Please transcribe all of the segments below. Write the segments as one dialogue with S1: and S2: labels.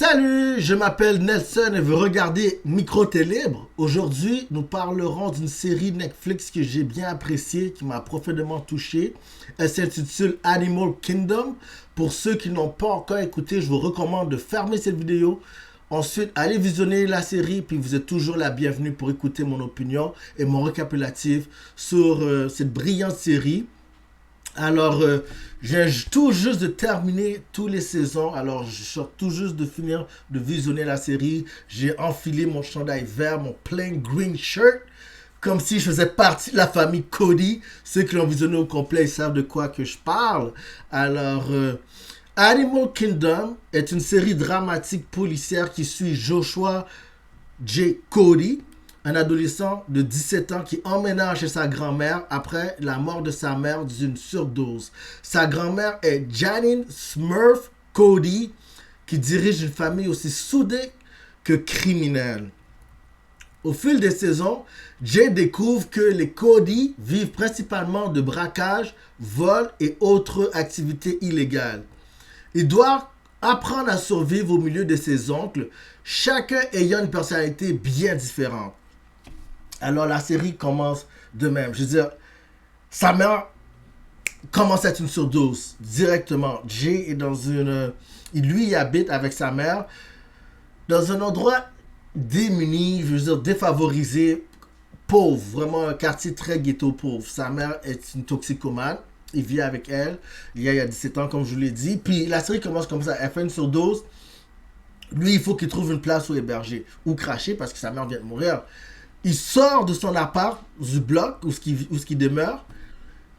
S1: Salut, je m'appelle Nelson et vous regardez Micro-Té Libre. Aujourd'hui, nous parlerons d'une série Netflix que j'ai bien appréciée, qui m'a profondément touché. Elle s'intitule Animal Kingdom. Pour ceux qui n'ont pas encore écouté, je vous recommande de fermer cette vidéo. Ensuite, allez visionner la série, puis vous êtes toujours la bienvenue pour écouter mon opinion et mon récapitulatif sur cette brillante série. Alors, je viens tout juste de terminer toutes les saisons. Alors, je suis tout juste de finir de visionner la série. J'ai enfilé mon chandail vert, mon plain green shirt, comme si je faisais partie de la famille Cody. Ceux qui l'ont visionné au complet, ils savent de quoi que je parle. Alors, Animal Kingdom est une série dramatique policière qui suit Joshua J. Cody, un adolescent de 17 ans qui emménage chez sa grand-mère après la mort de sa mère d'une surdose. Sa grand-mère est Janine Smurf Cody, qui dirige une famille aussi soudée que criminelle. Au fil des saisons, Jay découvre que les Cody vivent principalement de braquage, vol et autres activités illégales. Il doit apprendre à survivre au milieu de ses oncles, chacun ayant une personnalité bien différente. Alors la série commence de même. Je veux dire, sa mère commence à être une surdose directement. Jay est dans une... Lui, il habite avec sa mère dans un endroit démuni, je veux dire défavorisé, pauvre. Vraiment un quartier très ghetto pauvre. Sa mère est une toxicomane. Il vit avec elle. Il y a 17 ans, comme je vous l'ai dit. Puis la série commence comme ça. Elle fait une surdose. Lui, il faut qu'il trouve une place où héberger. Ou cracher parce que sa mère vient de mourir. Il sort de son appart, du bloc où ce qu'il demeure,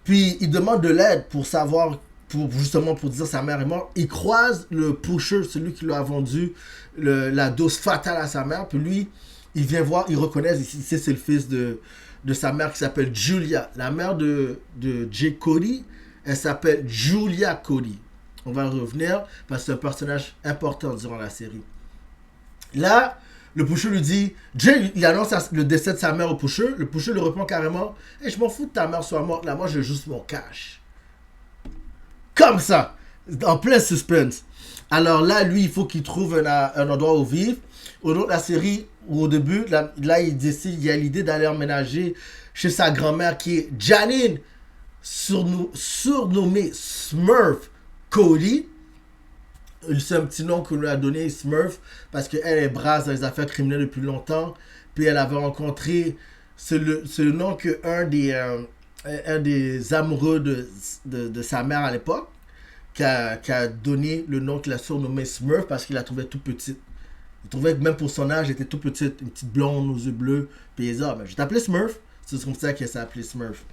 S1: puis il demande de l'aide pour savoir, justement pour dire sa mère est morte. Il croise le pusher, celui qui lui a vendu la dose fatale à sa mère, puis lui, il vient voir, il reconnaît, il sait c'est le fils de sa mère qui s'appelle Julia. La mère de Jay Cody, elle s'appelle Julia Cody. On va revenir parce que c'est un personnage important durant la série. Là, le pusher lui dit, Jay, il annonce le décès de sa mère au pusher. Le pusher lui répond carrément, hey, je m'en fous de ta mère soit morte, là, moi je veux juste mon cash. Comme ça, en plein suspense. Alors là, lui, il faut qu'il trouve un endroit où vivre. Au long de la série, au début, là il décide, il a l'idée d'aller emménager chez sa grand-mère qui est Janine, surnommée Smurf Cody. C'est un petit nom qu'on lui a donné, Smurf, parce qu'elle est brasse dans les affaires criminelles depuis longtemps. Puis elle avait rencontré, c'est le nom que un des amoureux de sa mère à l'époque, qui a donné le nom qu'il a surnommé Smurf parce qu'il la trouvait toute petite. Il trouvait que même pour son âge, elle était toute petite, une petite blonde aux yeux bleus. Puis il dit, ah, ben, je t'appelais Smurf. C'est comme ça qu'elle s'est appelée Smurf.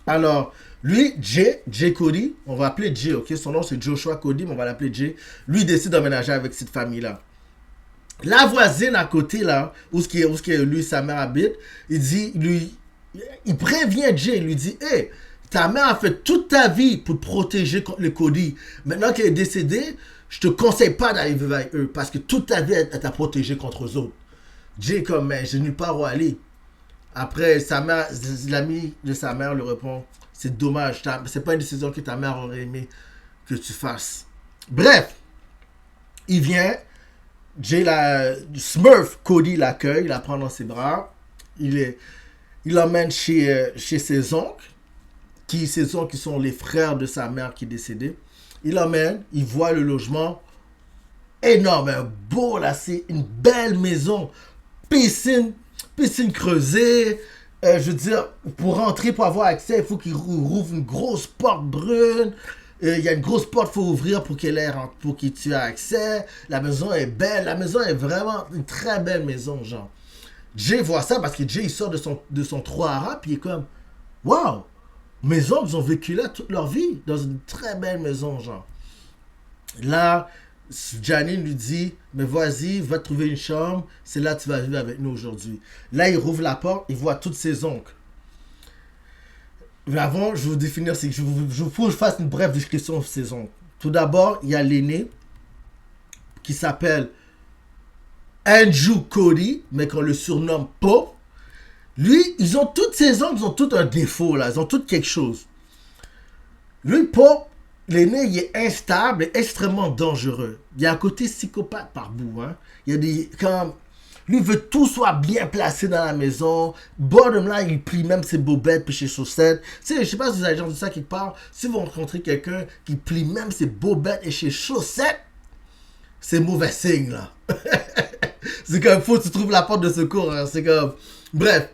S1: Alors, lui, Jay Cody, on va appeler Jay, ok? Son nom c'est Joshua Cody, mais on va l'appeler Jay. Lui, il décide d'emménager avec cette famille-là. La voisine à côté, là, où lui, sa mère habite, il prévient Jay, il lui dit, hey, ta mère a fait toute ta vie pour te protéger contre les Cody. Maintenant qu'elle est décédée, je te conseille pas d'aller vivre avec eux, parce que toute ta vie, elle t'a protégé contre eux autres. Jay, comme, mais j'ai nulle part où aller. Après, sa mère, l'ami de sa mère lui répond, c'est dommage, c'est pas une décision que ta mère aurait aimé que tu fasses. Bref, il vient, Smurf Cody l'accueille, il la prend dans ses bras, il l'emmène chez ses oncles, ses oncles qui sont les frères de sa mère qui est décédée. Il l'emmène, il voit le logement, énorme, beau là, c'est une belle maison, piscine creusée. Je veux dire, pour rentrer, pour avoir accès, il faut qu'il rouvre une grosse porte brune. Il y a une grosse porte qu'il faut ouvrir pour qu'il tu aies accès. La maison est belle. La maison est vraiment une très belle maison, genre. Jay voit ça parce que Jay, il sort de son trou à rap, puis il est comme, waouh, mes oncles, ils ont vécu là toute leur vie, dans une très belle maison, genre. Là, Janine lui dit, mais vas-y, va trouver une chambre, c'est là que tu vas vivre avec nous aujourd'hui. Là, il rouvre la porte, il voit toutes ses oncles. Mais avant, je vais vous définir, c'est que faut que je fasse une brève description de ses oncles. Tout d'abord, il y a l'aîné, qui s'appelle Andrew Cody, mais qu'on le surnomme Pop. Lui, ils ont toutes ses oncles, ils ont tous un défaut, là, ils ont tous quelque chose. Lui, Pop, l'aîné, il est instable et extrêmement dangereux. Il y a un côté psychopathe par bout. Hein. Il y a des... Comme, lui veut tout soit bien placé dans la maison. Bottom line, il plie même ses bobettes puis ses chaussettes. Tu sais, je sais pas si vous avez déjà entendu ça quelque part. Si vous rencontrez quelqu'un qui plie même ses bobettes et ses chaussettes, c'est mauvais signe, là. C'est comme, faut que tu trouves la porte de secours. Hein. C'est comme... Bref.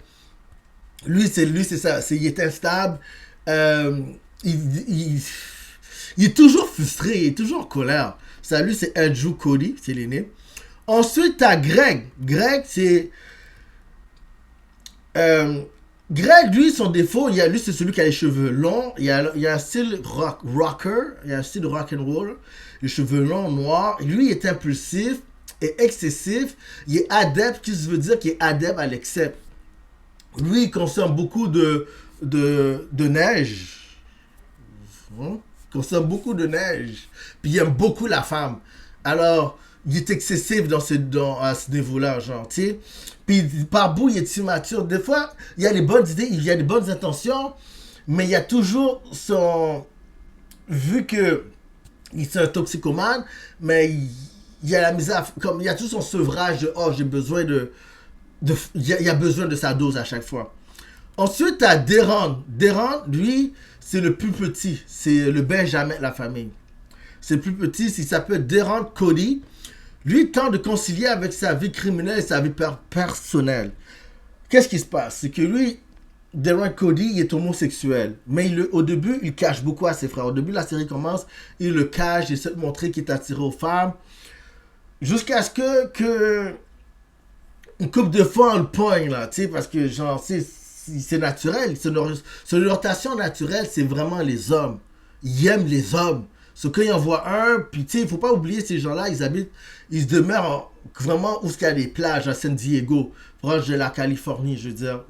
S1: Lui, c'est ça. Il est instable. Euh, il il est toujours frustré, il est toujours en colère. Ça, lui, c'est Andrew Cody, c'est l'aîné. Ensuite, t'as Greg. Greg, c'est... Greg, lui, son défaut, lui, c'est celui qui a les cheveux longs. Il y a un style rocker, il y a un style rock and roll. Les cheveux longs, noirs. Lui, il est impulsif et excessif. Il est adepte, ce qui veut dire qu'il est adepte à l'excès. Lui, il consomme beaucoup de neige. Il consomme beaucoup de neige. Puis il aime beaucoup la femme. Alors, il est excessif à ce niveau-là, genre, tu sais. Puis par bout, il est immature. Des fois, il y a les bonnes idées, il y a les bonnes intentions, mais il y a toujours son... Vu que il est un toxicomane, mais il y a la misère, comme il y a tout son sevrage de « Oh, j'ai besoin il y a besoin de sa dose à chaque fois. » Ensuite, tu as Deron. Deron, lui, c'est le plus petit. C'est le Benjamin de la famille. C'est le plus petit, il s'appelle Deron Cody. Lui, il tente de concilier avec sa vie criminelle et sa vie personnelle. Qu'est-ce qui se passe? C'est que lui, Deron Cody, il est homosexuel. Mais au début, il cache beaucoup à ses frères. Au début, la série commence, il le cache, il essaie de montrer qu'il est attiré aux femmes. Jusqu'à ce que une couple de fois, on le pogne, là, tu sais, parce que, genre, c'est naturel. Son orientation naturelle, c'est vraiment les hommes. Il aime les hommes. Ce quand il en voit un, puis tu sais, il faut pas oublier ces gens-là, ils se demeurent vraiment où il y a des plages à San Diego, proche de la Californie, je veux dire.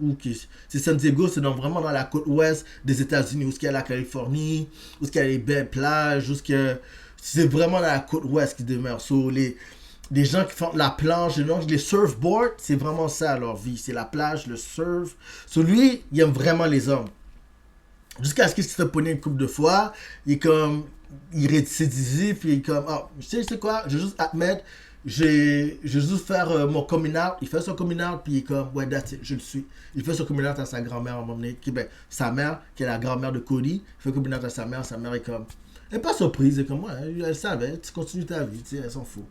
S1: C'est San Diego, c'est vraiment dans la côte ouest des États-Unis, où il y a la Californie, où il y a les belles plages, c'est vraiment dans la côte ouest qu'ils demeurent. Les gens qui font la planche, les surfboards, c'est vraiment ça leur vie. C'est la plage, le surf. Lui, il aime vraiment les hommes. Jusqu'à ce qu'il se fait pogner une couple de fois, il récidive, puis il est comme, oh, tu sais quoi, je vais juste admettre, je vais juste faire mon coming out. Il fait son coming out, puis il est comme, ouais, that's it, je le suis. Il fait son coming out à sa grand-mère à un moment donné, sa mère, qui est la grand-mère de Cody, il fait coming out à sa mère est comme, elle n'est pas surprise, elle est comme, ouais, elle savait, tu continues ta vie, tu sais, elle s'en fout.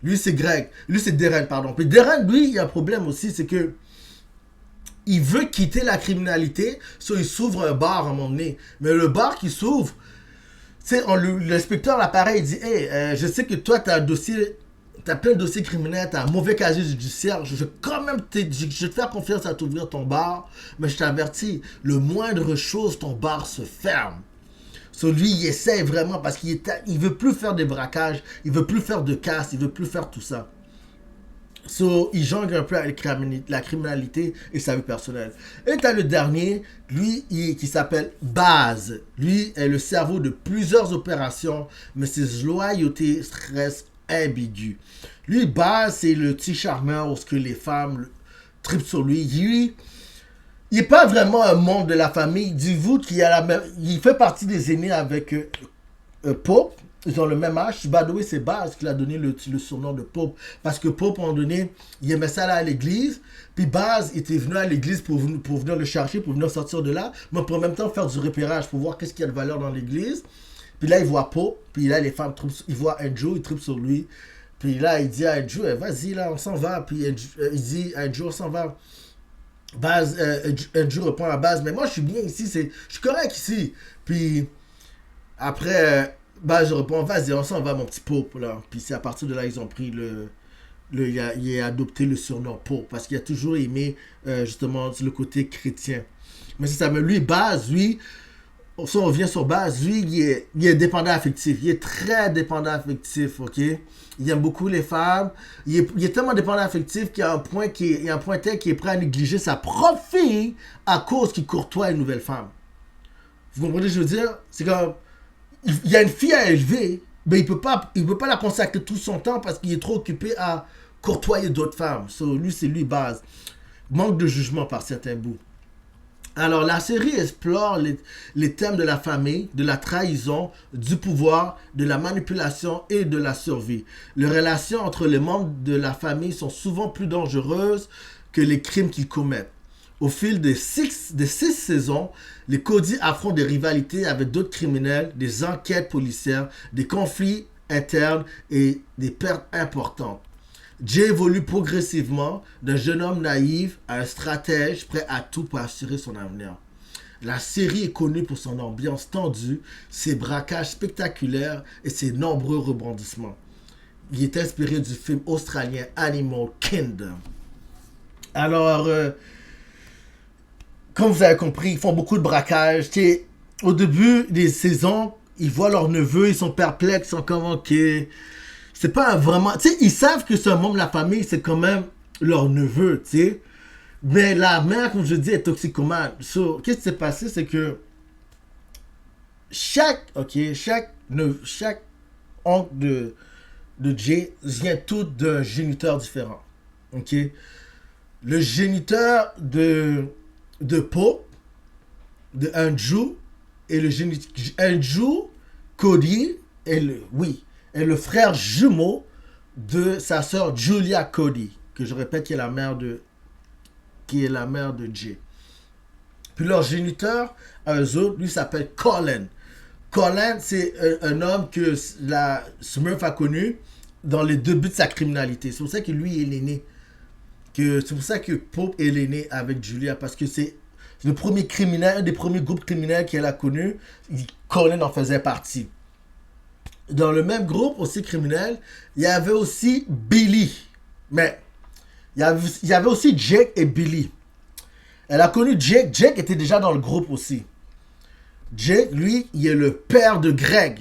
S1: Lui, c'est Greg. Lui, c'est Darren, pardon. Puis Darren, lui, il y a un problème aussi, c'est que il veut quitter la criminalité, il s'ouvre un bar à un moment donné. Mais le bar qui s'ouvre, tu sais, l'inspecteur, l'appareil, il dit « Hey, je sais que toi, t'as plein de dossiers criminels, t'as un mauvais casier judiciaire, je vais te faire confiance à t'ouvrir ton bar, mais je t'avertis, le moindre chose, ton bar se ferme. » Lui, il essaie vraiment parce qu'il veut plus faire des braquages, il veut plus faire de casse, il veut plus faire tout ça. Il jongle un peu avec la criminalité et sa vie personnelle. Et t'as le dernier, lui, qui s'appelle Baz. Lui est le cerveau de plusieurs opérations, mais ses loyautés restent ambiguës. Lui, Baz, c'est le petit charmeur où les femmes tripent sur lui. Il n'est pas vraiment un membre de la famille. Dites-vous il fait partie des aînés avec Pope. Ils ont le même âge. By the way, c'est Baz qui a donné le surnom de Pope. Parce que Pope, à un moment donné, il aimait ça aller à l'église. Puis Baz était venu à l'église pour venir le chercher, pour venir sortir de là. Mais pour en même temps faire du repérage, pour voir qu'est-ce qu'il y a de valeur dans l'église. Puis là, il voit Pope. Puis là, les femmes il voit Andrew, ils trippent sur lui. Puis là, il dit à Andrew, vas-y, là, on s'en va. Puis il dit à Andrew, on s'en va. Andrew répond à Baz, mais moi je suis bien ici, je suis correct ici. Puis après, Baz répond, vas-y, on s'en va mon petit Pope là. Puis c'est à partir de là ils ont pris il a adopté le surnom Pope parce qu'il a toujours aimé justement le côté chrétien. Mais c'est ça, mais lui, Baz, lui, si on revient sur Baz, lui, il est dépendant affectif. Il est très dépendant affectif, ok? Il aime beaucoup les femmes. Il est tellement dépendant affectif qu'il y a un point tel qu'il est prêt à négliger sa propre fille à cause qu'il courtoie une nouvelle femme. Vous comprenez ce que je veux dire? C'est comme, il y a une fille à élever, mais il peut pas la consacrer tout son temps parce qu'il est trop occupé à courtoyer d'autres femmes. Lui, c'est lui, Baz. Manque de jugement par certains bouts. Alors, la série explore les thèmes de la famille, de la trahison, du pouvoir, de la manipulation et de la survie. Les relations entre les membres de la famille sont souvent plus dangereuses que les crimes qu'ils commettent. Au fil des six saisons, les Cody affrontent des rivalités avec d'autres criminels, des enquêtes policières, des conflits internes et des pertes importantes. Jay évolue progressivement d'un jeune homme naïf à un stratège prêt à tout pour assurer son avenir. La série est connue pour son ambiance tendue, ses braquages spectaculaires et ses nombreux rebondissements. Il est inspiré du film australien Animal Kingdom. Alors, comme vous avez compris, ils font beaucoup de braquages. T'sais, au début des saisons, ils voient leur neveu, ils sont perplexes, ils sont comme ok. C'est pas vraiment. Tu sais, ils savent que c'est un membre de la famille, c'est quand même leur neveu, tu sais. Mais la mère, comme je dis, est toxicomane. So, qu'est-ce qui s'est passé, c'est que chaque oncle de Jay vient tout d'un géniteur différent. Ok? Le géniteur de Pope, de Andrew, et le Andrew Cody est le frère jumeau de sa sœur Julia Cody, que je répète qui est la mère de Jay. Puis leur géniteur, à eux autres, lui s'appelle Colin. Colin, c'est un homme que la Smurf a connu dans les débuts de sa criminalité. C'est pour ça que lui est l'aîné. C'est pour ça que Pope est l'aîné avec Julia, parce que c'est le premier criminel, un des premiers groupes criminels qu'elle a connu. Colin en faisait partie. Dans le même groupe aussi criminel, il y avait aussi Billy. Mais il y avait aussi Jake et Billy. Elle a connu Jake. Jake était déjà dans le groupe aussi. Jake, lui, il est le père de Greg.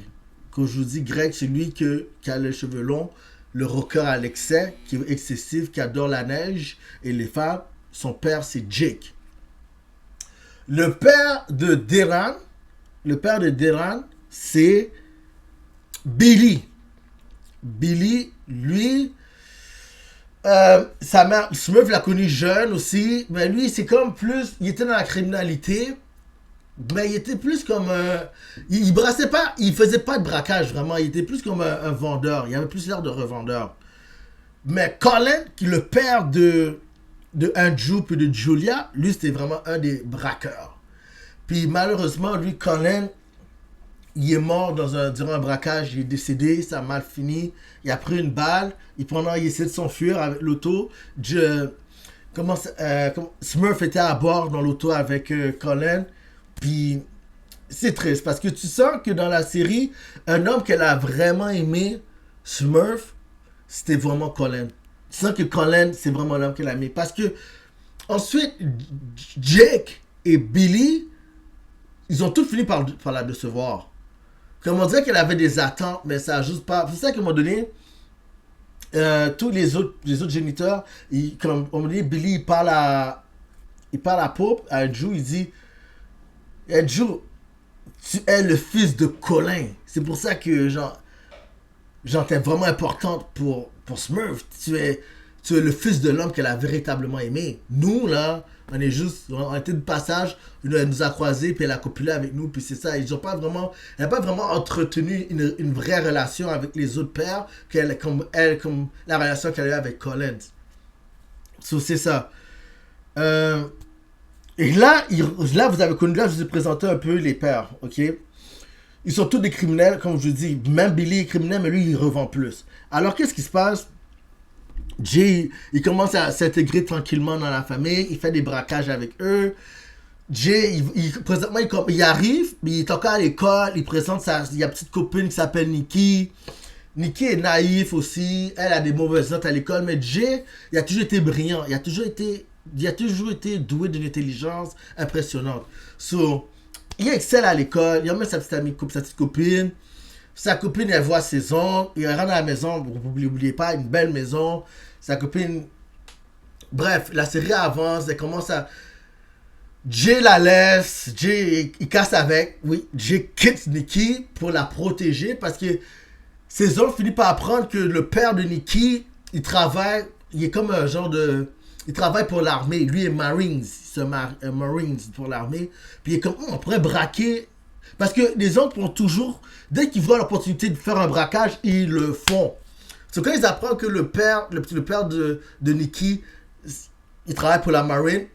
S1: Quand je vous dis Greg, c'est lui qui a les cheveux longs, le rocker à l'excès, qui est excessif, qui adore la neige et les femmes. Son père, c'est Jake. Le père de Deran, c'est Billy. Billy, lui, sa mère, Smurf l'a connu jeune aussi, mais lui, c'est comme plus, il était dans la criminalité, mais il était plus comme, il brassait pas, il faisait pas de braquage vraiment, il était plus comme un vendeur, il avait plus l'air de revendeur. Mais Colin, qui est le père de Andrew puis de Julia, lui, c'était vraiment un des braqueurs. Puis malheureusement, lui, Colin, il est mort durant un braquage, il est décédé, ça a mal fini. Il a pris une balle, il essayait de s'enfuir avec l'auto. Smurf était à bord dans l'auto avec Colin. Puis c'est triste parce que tu sens que dans la série, un homme qu'elle a vraiment aimé, Smurf, c'était vraiment Colin. Tu sens que Colin, c'est vraiment l'homme qu'elle a aimé. Parce que ensuite, Jake et Billy, ils ont tous fini par la décevoir. Comme on dirait qu'elle avait des attentes, mais ça n'a juste pas. C'est ça qu'à un moment donné, tous les autres géniteurs, comme on dit, Billy, il parle à Pope, à Andrew, il dit Andrew, tu es le fils de Colin. C'est pour ça que, genre t'es vraiment importante pour Smurf. Tu es le fils de l'homme qu'elle a véritablement aimé. Nous, là, on était de passage, elle nous a croisés, puis elle a copulé avec nous, puis c'est ça. Elle n'a pas vraiment entretenu une vraie relation avec les autres pères, comme la relation qu'elle a eu avec Collins. So, c'est ça. Et là, vous avez connu, là, je vous ai présenté un peu les pères, ok? Ils sont tous des criminels, comme je vous dis. Même Billy est criminel, mais lui, il revend plus. Alors, qu'est-ce qui se passe? Jay, il commence à s'intégrer tranquillement dans la famille. Il fait des braquages avec eux. Jay, présentement, il arrive, mais il est encore à l'école. Il présente il y a une petite copine qui s'appelle Nikki. Nikki est naïf aussi. Elle a des mauvaises notes à l'école. Mais Jay, il a toujours été brillant. Il a toujours été doué d'une intelligence impressionnante. So, il excelle à l'école. Il a même sa petite copine. Sa copine, elle voit ses oncles. Il rentre à la maison. Vous n'oubliez pas, une belle maison. Sa copine... Bref, la série avance. Elle commence à... Jay la laisse. Jay, il casse avec. Oui, Jay quitte Nikki pour la protéger parce que ses oncles finissent par apprendre que le père de Nikki, il travaille... Il est comme un genre de... il travaille pour l'armée. Lui est Marines. C'est un Marines pour l'armée. Puis il est comme, on pourrait braquer. Parce que les autres vont toujours, dès qu'ils voient l'opportunité de faire un braquage, ils le font. C'est quand ils apprennent que le père de Nikki, il travaille pour la Marine,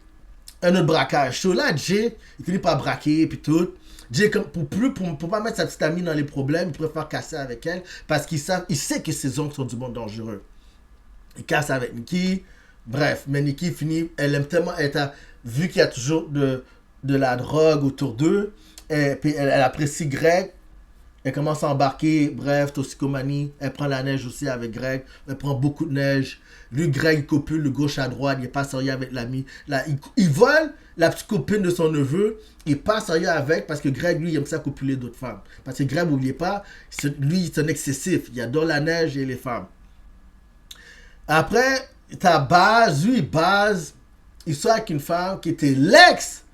S1: un autre braquage. So là, Jay, il finit par braquer, puis tout. Jay, comme, pour pas mettre sa petite amie dans les problèmes, il préfère casser avec elle, parce qu'il sait que ses oncles sont du monde dangereux. Il casse avec Nikki. Bref, mais Nikki finit, elle aime tellement, vu qu'il y a toujours de la drogue autour d'eux, et puis elle apprécie Greg, elle commence à embarquer, bref, toxicomanie, elle prend la neige aussi avec Greg, elle prend beaucoup de neige. Lui, Greg, il copule de gauche à droite, il est pas sérieux avec l'ami. Là, il vole la petite copine de son neveu, il est pas sérieux avec, parce que Greg, lui, il aime ça copuler d'autres femmes. Parce que Greg, n'oubliez pas, lui, c'est un excessif, il adore la neige et les femmes. Après, t'as Baz, il sort avec une femme qui était l'ex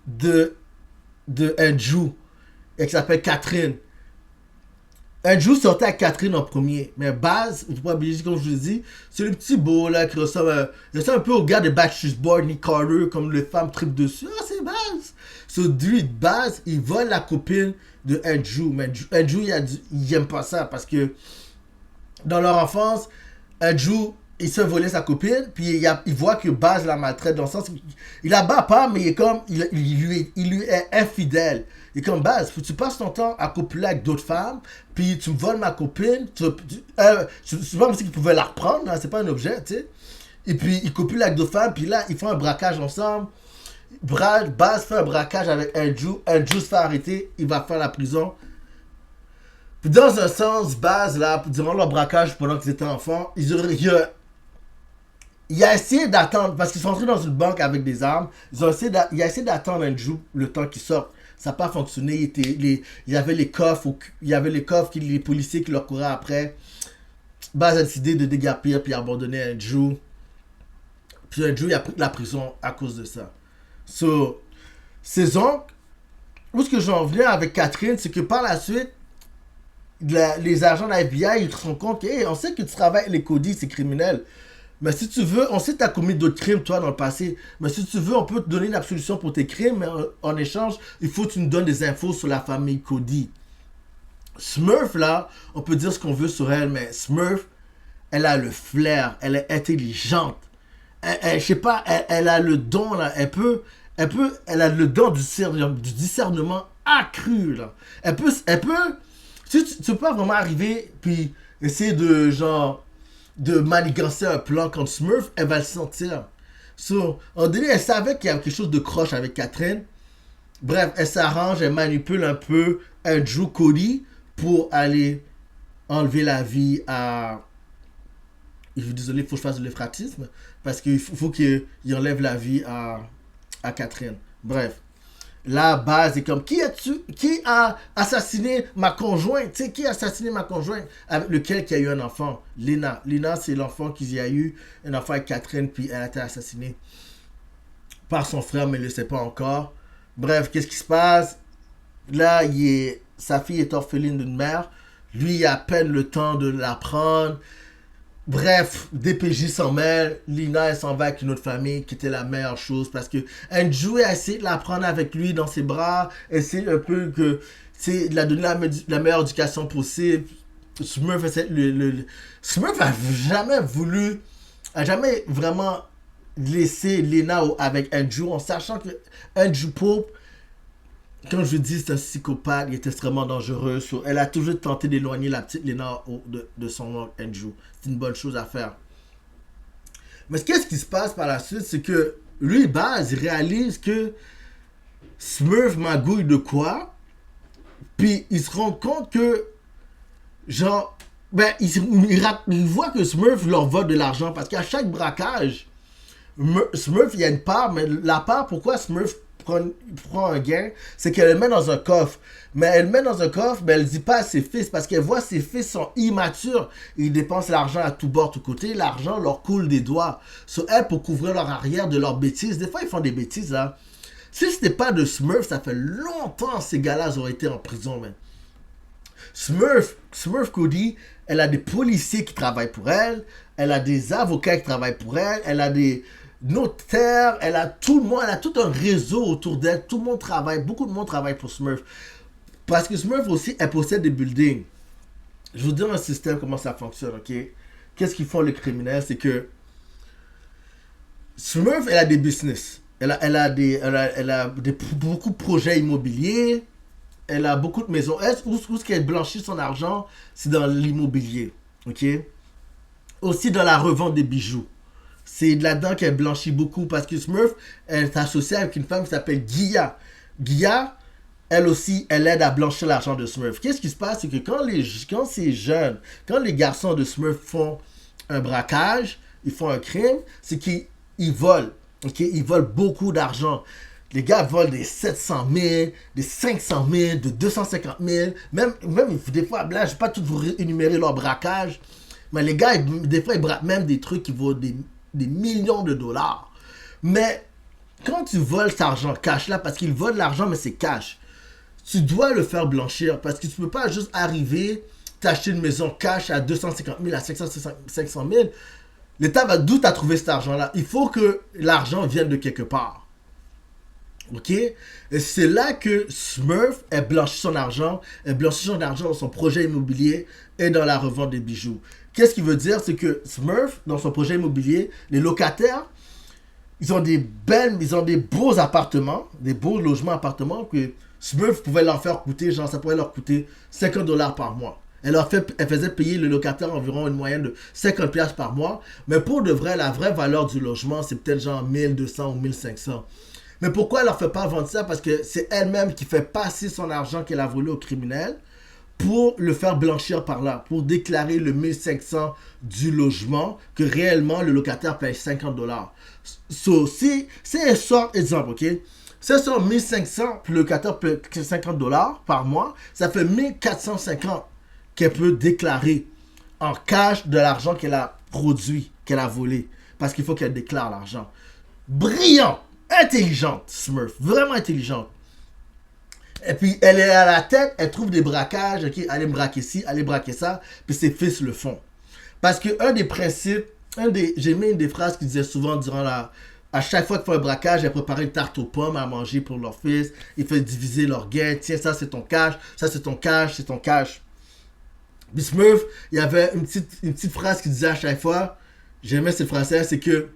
S1: de Andrew, et qui s'appelle Catherine. Andrew sortait avec Catherine en premier, mais Baz, je ne pas oublier, comme je vous dis, c'est le petit beau là qui ressemble un peu au gars de Backstreet Boys, Nick Carter, comme les femmes trippent dessus. Ah, c'est Baz! Lui, Baz, il vole la copine de Andrew, mais Andrew, il aime pas ça parce que dans leur enfance, Andrew, il se volait sa copine, puis il voit que Baz la maltraite dans le sens il la bat pas, mais il est comme il lui est infidèle. Il est comme Baz, tu passes ton temps à copuler avec d'autres femmes, puis tu me voles ma copine, c'est pas comme si qu'il pouvait la reprendre, hein, c'est pas un objet, tu sais. Et puis il copule avec d'autres femmes, puis là ils font un braquage ensemble. Baz fait un braquage avec Andrew se fait arrêter, il va faire la prison. Puis dans un sens, Baz là, durant leur braquage pendant qu'ils étaient enfants, il a essayé d'attendre, parce qu'ils sont entrés dans une banque avec des armes, il a essayé d'attendre Andrew le temps qu'il sorte. Ça n'a pas fonctionné, il y avait les coffres, les policiers qui leur couraient après. Baz a décidé de déguerpir puis abandonner Andrew. Puis Andrew, il a pris la prison à cause de ça. So, ses oncles, où est-ce que j'en viens avec Catherine, c'est que par la suite, les agents de la FBI, ils se rendent compte que, hey, on sait que tu travailles avec les Cody, c'est criminel. Mais si tu veux, on sait que tu as commis d'autres crimes, toi, dans le passé. Mais si tu veux, on peut te donner une absolution pour tes crimes, mais en échange, il faut que tu nous donnes des infos sur la famille Cody. Smurf, là, on peut dire ce qu'on veut sur elle, mais Smurf, elle a le flair, elle est intelligente. Je sais pas, elle a le don, là, elle a le don du discernement accru, là. Elle peut, tu peux pas vraiment arriver, puis essayer de manigancer un plan contre Smurf, elle va le sentir. On dirait, elle savait qu'il y avait quelque chose de croche avec Catherine. Bref, elle s'arrange, elle manipule un peu Andrew Cody pour aller enlever la vie à... Je suis désolé, il faut que je fasse de l'effratisme, parce qu'il faut qu'il enlève la vie à Catherine. Bref. La base est comme, qui a assassiné ma conjointe? Tu sais, qui a assassiné ma conjointe? Avec lequel qui a eu un enfant? Lena. Lena, c'est l'enfant qu'il y a eu, un enfant avec Catherine, puis elle a été assassinée par son frère, mais il ne le sait pas encore. Bref, qu'est-ce qui se passe? Là, sa fille est orpheline d'une mère. Lui, il a à peine le temps de la prendre. Bref, DPJ s'en mêle, Lina elle s'en va avec une autre famille qui était la meilleure chose parce que Andrew a essayé de la prendre avec lui dans ses bras, essayer un peu de la donner la meilleure éducation possible. Smurf a jamais vraiment laissé Lena avec Andrew en sachant que Andrew Pope, comme je vous dis, c'est un psychopathe, il est extrêmement dangereux. Elle a toujours tenté d'éloigner la petite Lena de son oncle Andrew. C'est une bonne chose à faire. Mais qu'est-ce qui se passe par la suite, c'est que lui, Baz, il réalise que Smurf magouille de quoi, puis il se rend compte que, genre, il voit que Smurf leur vole de l'argent, parce qu'à chaque braquage, Smurf, il y a une part, mais la part, pourquoi Smurf prend un gain, c'est qu'elle le met dans un coffre. Mais elle le met dans un coffre, mais elle ne dit pas à ses fils, parce qu'elle voit ses fils sont immatures. Ils dépensent l'argent à tout bord, tout côté. L'argent leur coule des doigts. Elle, pour couvrir leur arrière de leurs bêtises, des fois ils font des bêtises, là. Si c'était pas de Smurf, ça fait longtemps que ces gars-là auraient été en prison, man. Smurf Cody, elle a des policiers qui travaillent pour elle, elle a des avocats qui travaillent pour elle, elle a des notaire, elle a tout le monde, elle a tout un réseau autour d'elle. Tout le monde travaille, beaucoup de monde travaille pour Smurf. Parce que Smurf aussi, elle possède des buildings. Je vous dis un système, comment ça fonctionne, ok? Qu'est-ce qu'ils font les criminels? C'est que Smurf, elle a des business. Elle a beaucoup de projets immobiliers. Elle a beaucoup de maisons. Où ce qu'elle blanchit son argent, c'est dans l'immobilier. Ok? Aussi dans la revente des bijoux. C'est là-dedans qu'elle blanchit beaucoup parce que Smurf, elle est associée avec une femme qui s'appelle Gia. Gia, elle aussi, elle aide à blanchir l'argent de Smurf. Qu'est-ce qui se passe? C'est que quand ces jeunes, quand les garçons de Smurf font un braquage, ils font un crime, c'est qu'ils volent. Ok? Ils volent beaucoup d'argent. Les gars volent des 700 000, des 500 000, de 250 000. Même des fois, là, je ne vais pas tout vous énumérer leur braquage. Mais les gars, des fois, ils braquent même des trucs qui vaut des millions de dollars. Mais quand tu voles cet argent cash là, parce qu'ils volent l'argent, mais c'est cash, tu dois le faire blanchir. Parce que tu ne peux pas juste arriver, t'acheter une maison cash à 250 000, à 500 000. L'État va d'où tu as trouvé cet argent-là? Il faut que l'argent vienne de quelque part. Ok? Et c'est là que Smurf, elle blanchit son argent. Elle blanchit son argent dans son projet immobilier et dans la revente des bijoux. Qu'est-ce qui veut dire? C'est que Smurf, dans son projet immobilier, les locataires, ils ont des beaux appartements, des beaux logements appartements que Smurf pouvait leur faire coûter, genre ça pourrait leur coûter 50 dollars par mois. Elle faisait payer le locataire environ une moyenne de 50 piastres par mois. Mais pour de vrai, la vraie valeur du logement, c'est peut-être genre 1200 ou 1500. Mais pourquoi elle leur fait pas vendre ça? Parce que c'est elle-même qui fait passer son argent qu'elle a volé aux criminels pour le faire blanchir par là, pour déclarer le 1500 du logement, que réellement le locataire paye 50 dollars. Si elle sort, exemple, ok? Si elle sort 1500, puis le locataire paye 50 dollars par mois, ça fait 1450 qu'elle peut déclarer en cash de l'argent qu'elle a produit, qu'elle a volé. Parce qu'il faut qu'elle déclare l'argent. Brillant! Intelligente, Smurf. Vraiment intelligente. Et puis, elle est à la tête, elle trouve des braquages, ok, allez me braquer ci, allez braquer ça, puis ses fils le font. Parce que un des principes, j'ai mis une des phrases qu'ils disaient souvent durant à chaque fois qu'ils font un braquage, elle prépare une tarte aux pommes à manger pour leur fils, il fait diviser leur gain, tiens, ça c'est ton cash, ça c'est ton cash, c'est ton cash. Puis Smurf, il y avait une petite phrase qu'il disait à chaque fois, j'aimais cette phrase-là, c'est que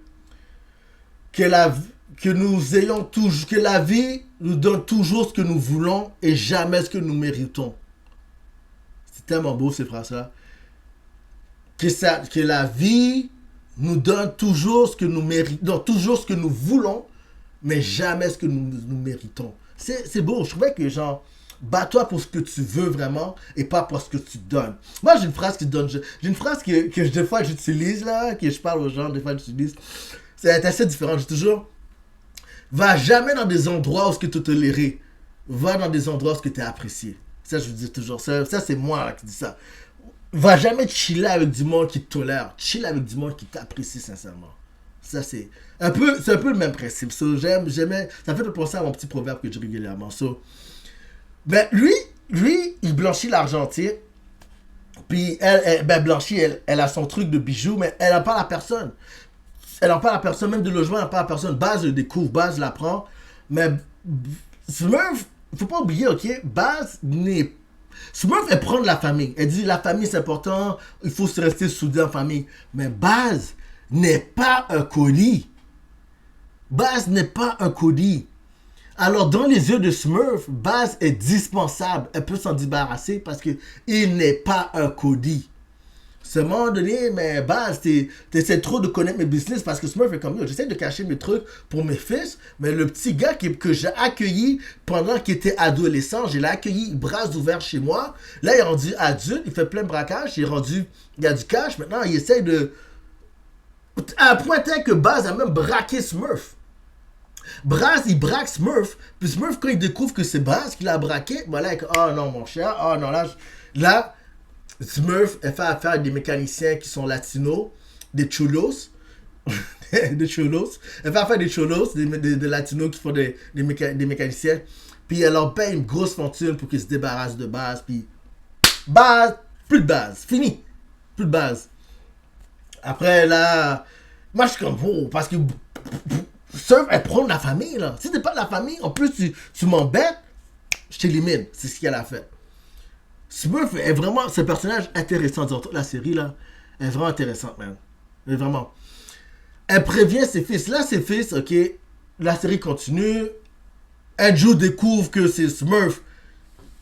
S1: nous ayons toujours, que la vie nous donne toujours ce que nous voulons et jamais ce que nous méritons. C'est tellement beau ces phrases-là. Que la vie nous donne toujours ce que nous méritons, toujours ce que nous voulons, mais jamais ce que nous méritons. C'est beau. Je trouvais que genre, bats-toi pour ce que tu veux vraiment et pas pour ce que tu donnes. Moi, j'ai une phrase que des fois j'utilise là, que je parle aux gens, des fois j'utilise. C'est assez différent. Je dis toujours, va jamais dans des endroits où ce que tu es toléré. Va dans des endroits où ce que tu es apprécié. Ça, je vous dis toujours. Ça c'est moi là, qui dis ça. Va jamais chiller avec du monde qui te tolère. Chill avec du monde qui t'apprécie sincèrement. Ça, c'est un peu le même principe. So, ça fait penser à mon petit proverbe que je dis régulièrement. So, ben, lui, il blanchit l'argentier. Puis, blanchit, elle a son truc de bijoux, mais elle n'a pas la personne. Elle n'a pas la personne, même de logement, elle n'a pas la personne. Baz le découvre, Baz l'apprend. Mais Smurf, faut pas oublier, ok? Baz n'est. Smurf, elle prend de la famille. Elle dit la famille c'est important, il faut se rester soudé en famille. Mais Baz n'est pas un colis. Baz n'est pas un colis. Alors, dans les yeux de Smurf, Baz est dispensable. Elle peut s'en débarrasser parce qu'il n'est pas un colis. À un moment donné, mais Baz, t'essaies trop de connaître mes business parce que Smurf est comme moi. J'essaie de cacher mes trucs pour mes fils, mais le petit gars que j'ai accueilli pendant qu'il était adolescent, je l'ai accueilli bras ouverts chez moi. Là, il est rendu adulte, il fait plein de braquages, il y a du cash. Maintenant, il essaie de. À un point tel que Baz a même braqué Smurf. Baz, il braque Smurf, puis Smurf, quand il découvre que c'est Baz qui l'a braqué, voilà, oh non, mon cher, oh non, là. Smurf, elle fait affaire avec des mécaniciens qui sont latinos, des chulos. Des chulos. Elle fait affaire avec des chulos, des latinos qui font des mécaniciens. Puis elle leur paye une grosse fortune pour qu'ils se débarrassent de Baz. Puis Baz, plus de Baz. Fini. Plus de Baz. Après là, moi je suis comme, oh, parce que Surf, elle prend de la famille, là. Si t'es pas de la famille, en plus, tu m'embêtes, je t'élimine. C'est ce qu'elle a fait. Smurf est vraiment ce personnage intéressant dans toute la série, là. Elle est vraiment intéressante, man. Mais vraiment. Elle prévient ses fils. Là, ses fils, ok, la série continue. Andrew découvre que c'est Smurf.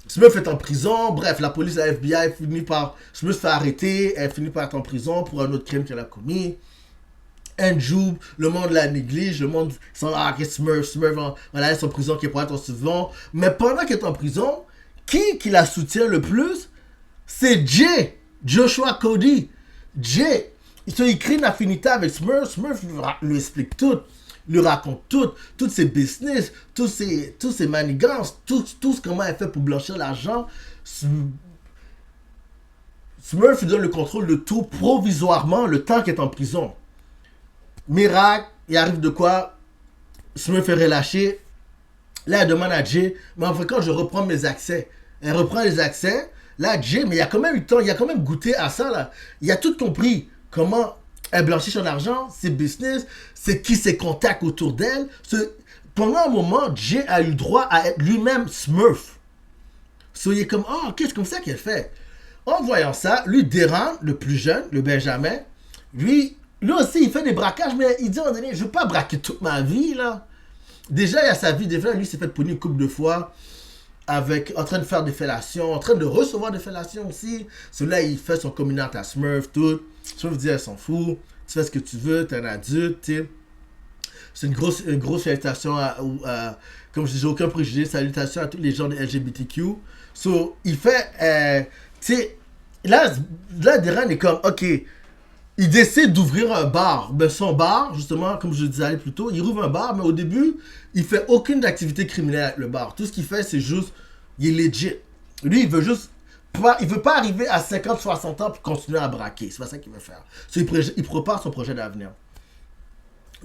S1: Smurf est en prison. Bref, la police, la FBI finit par... Smurf se fait arrêter. Elle finit par être en prison pour un autre crime qu'elle a commis. Andrew, le monde la néglige. Le monde s'en va, ah, Smurf, voilà, elle est en prison, qui est pour être en souvent. Mais pendant qu'elle est en prison, qui la soutient le plus? C'est Jay. Joshua Cody. Jay. Il crée une affinité avec Smurf. Smurf lui explique tout. Lui raconte tout. Tous ses business. Tous ses manigances. Tout comment elle fait pour blanchir l'argent. Smurf lui donne le contrôle de tout provisoirement le temps qu'elle est en prison. Miracle, il arrive de quoi? Smurf est relâché. Là, elle demande à Jay, mais en fait, quand je reprends mes accès, elle reprend les accès. Là, Jay, mais il y a quand même eu le temps, il a quand même goûté à ça, là. Il a tout compris. Comment elle blanchit son argent, ses business, c'est qui ses contacts autour d'elle. Pendant un moment, Jay a eu le droit à être lui-même Smurf. So, il est comme, oh, ok, c'est comme ça qu'elle fait. En voyant ça, lui, Deran, le plus jeune, le Benjamin, lui aussi, il fait des braquages, mais il dit, on donné, je veux pas braquer toute ma vie, là. Déjà, il a sa vie, déjà, lui, s'est fait punir une couple de fois, en train de faire des fellations, en train de recevoir des fellations aussi. Celui-là, il fait son coming out à Smurf, tout. Smurf dit, elle s'en fout, tu fais ce que tu veux, t'es un adulte, tu sais. C'est une grosse salutation comme je dis, j'ai aucun préjugé, salutation à tous les gens de LGBTQ. So, il fait, tu sais, là, Deran est comme, ok, il décide d'ouvrir un bar. Ben, son bar, justement, comme je le disais plus tôt, il ouvre un bar, mais au début, il fait aucune activité criminelle avec le bar. Tout ce qu'il fait, c'est juste, il est legit. Lui, il veut juste, il veut pas arriver à 50-60 ans pour continuer à braquer. C'est pas ça qu'il veut faire. So, il prépare son projet d'avenir.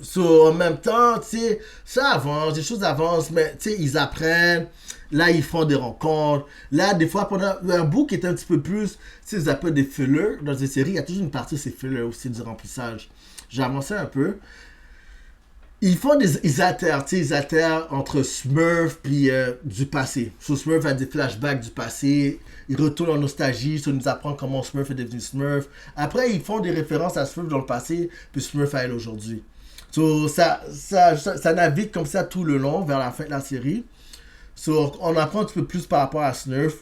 S1: So, en même temps, tu sais, ça avance, des choses avancent, mais tu sais, ils apprennent. Là, ils font des rencontres. Là, des fois, pendant un bout qui est un petit peu plus, tu sais, ils appellent des fillers. Dans des séries, il y a toujours une partie de ces fillers aussi du remplissage. J'ai avancé un peu. Ils altèrent entre Smurf puis du passé. So, Smurf a des flashbacks du passé. Ils retournent en nostalgie. Ça nous apprend comment Smurf est devenu Smurf. Après, ils font des références à Smurf dans le passé, puis Smurf à elle aujourd'hui. So, ça navigue comme ça tout le long, vers la fin de la série. So, on apprend un petit peu plus par rapport à Smurf,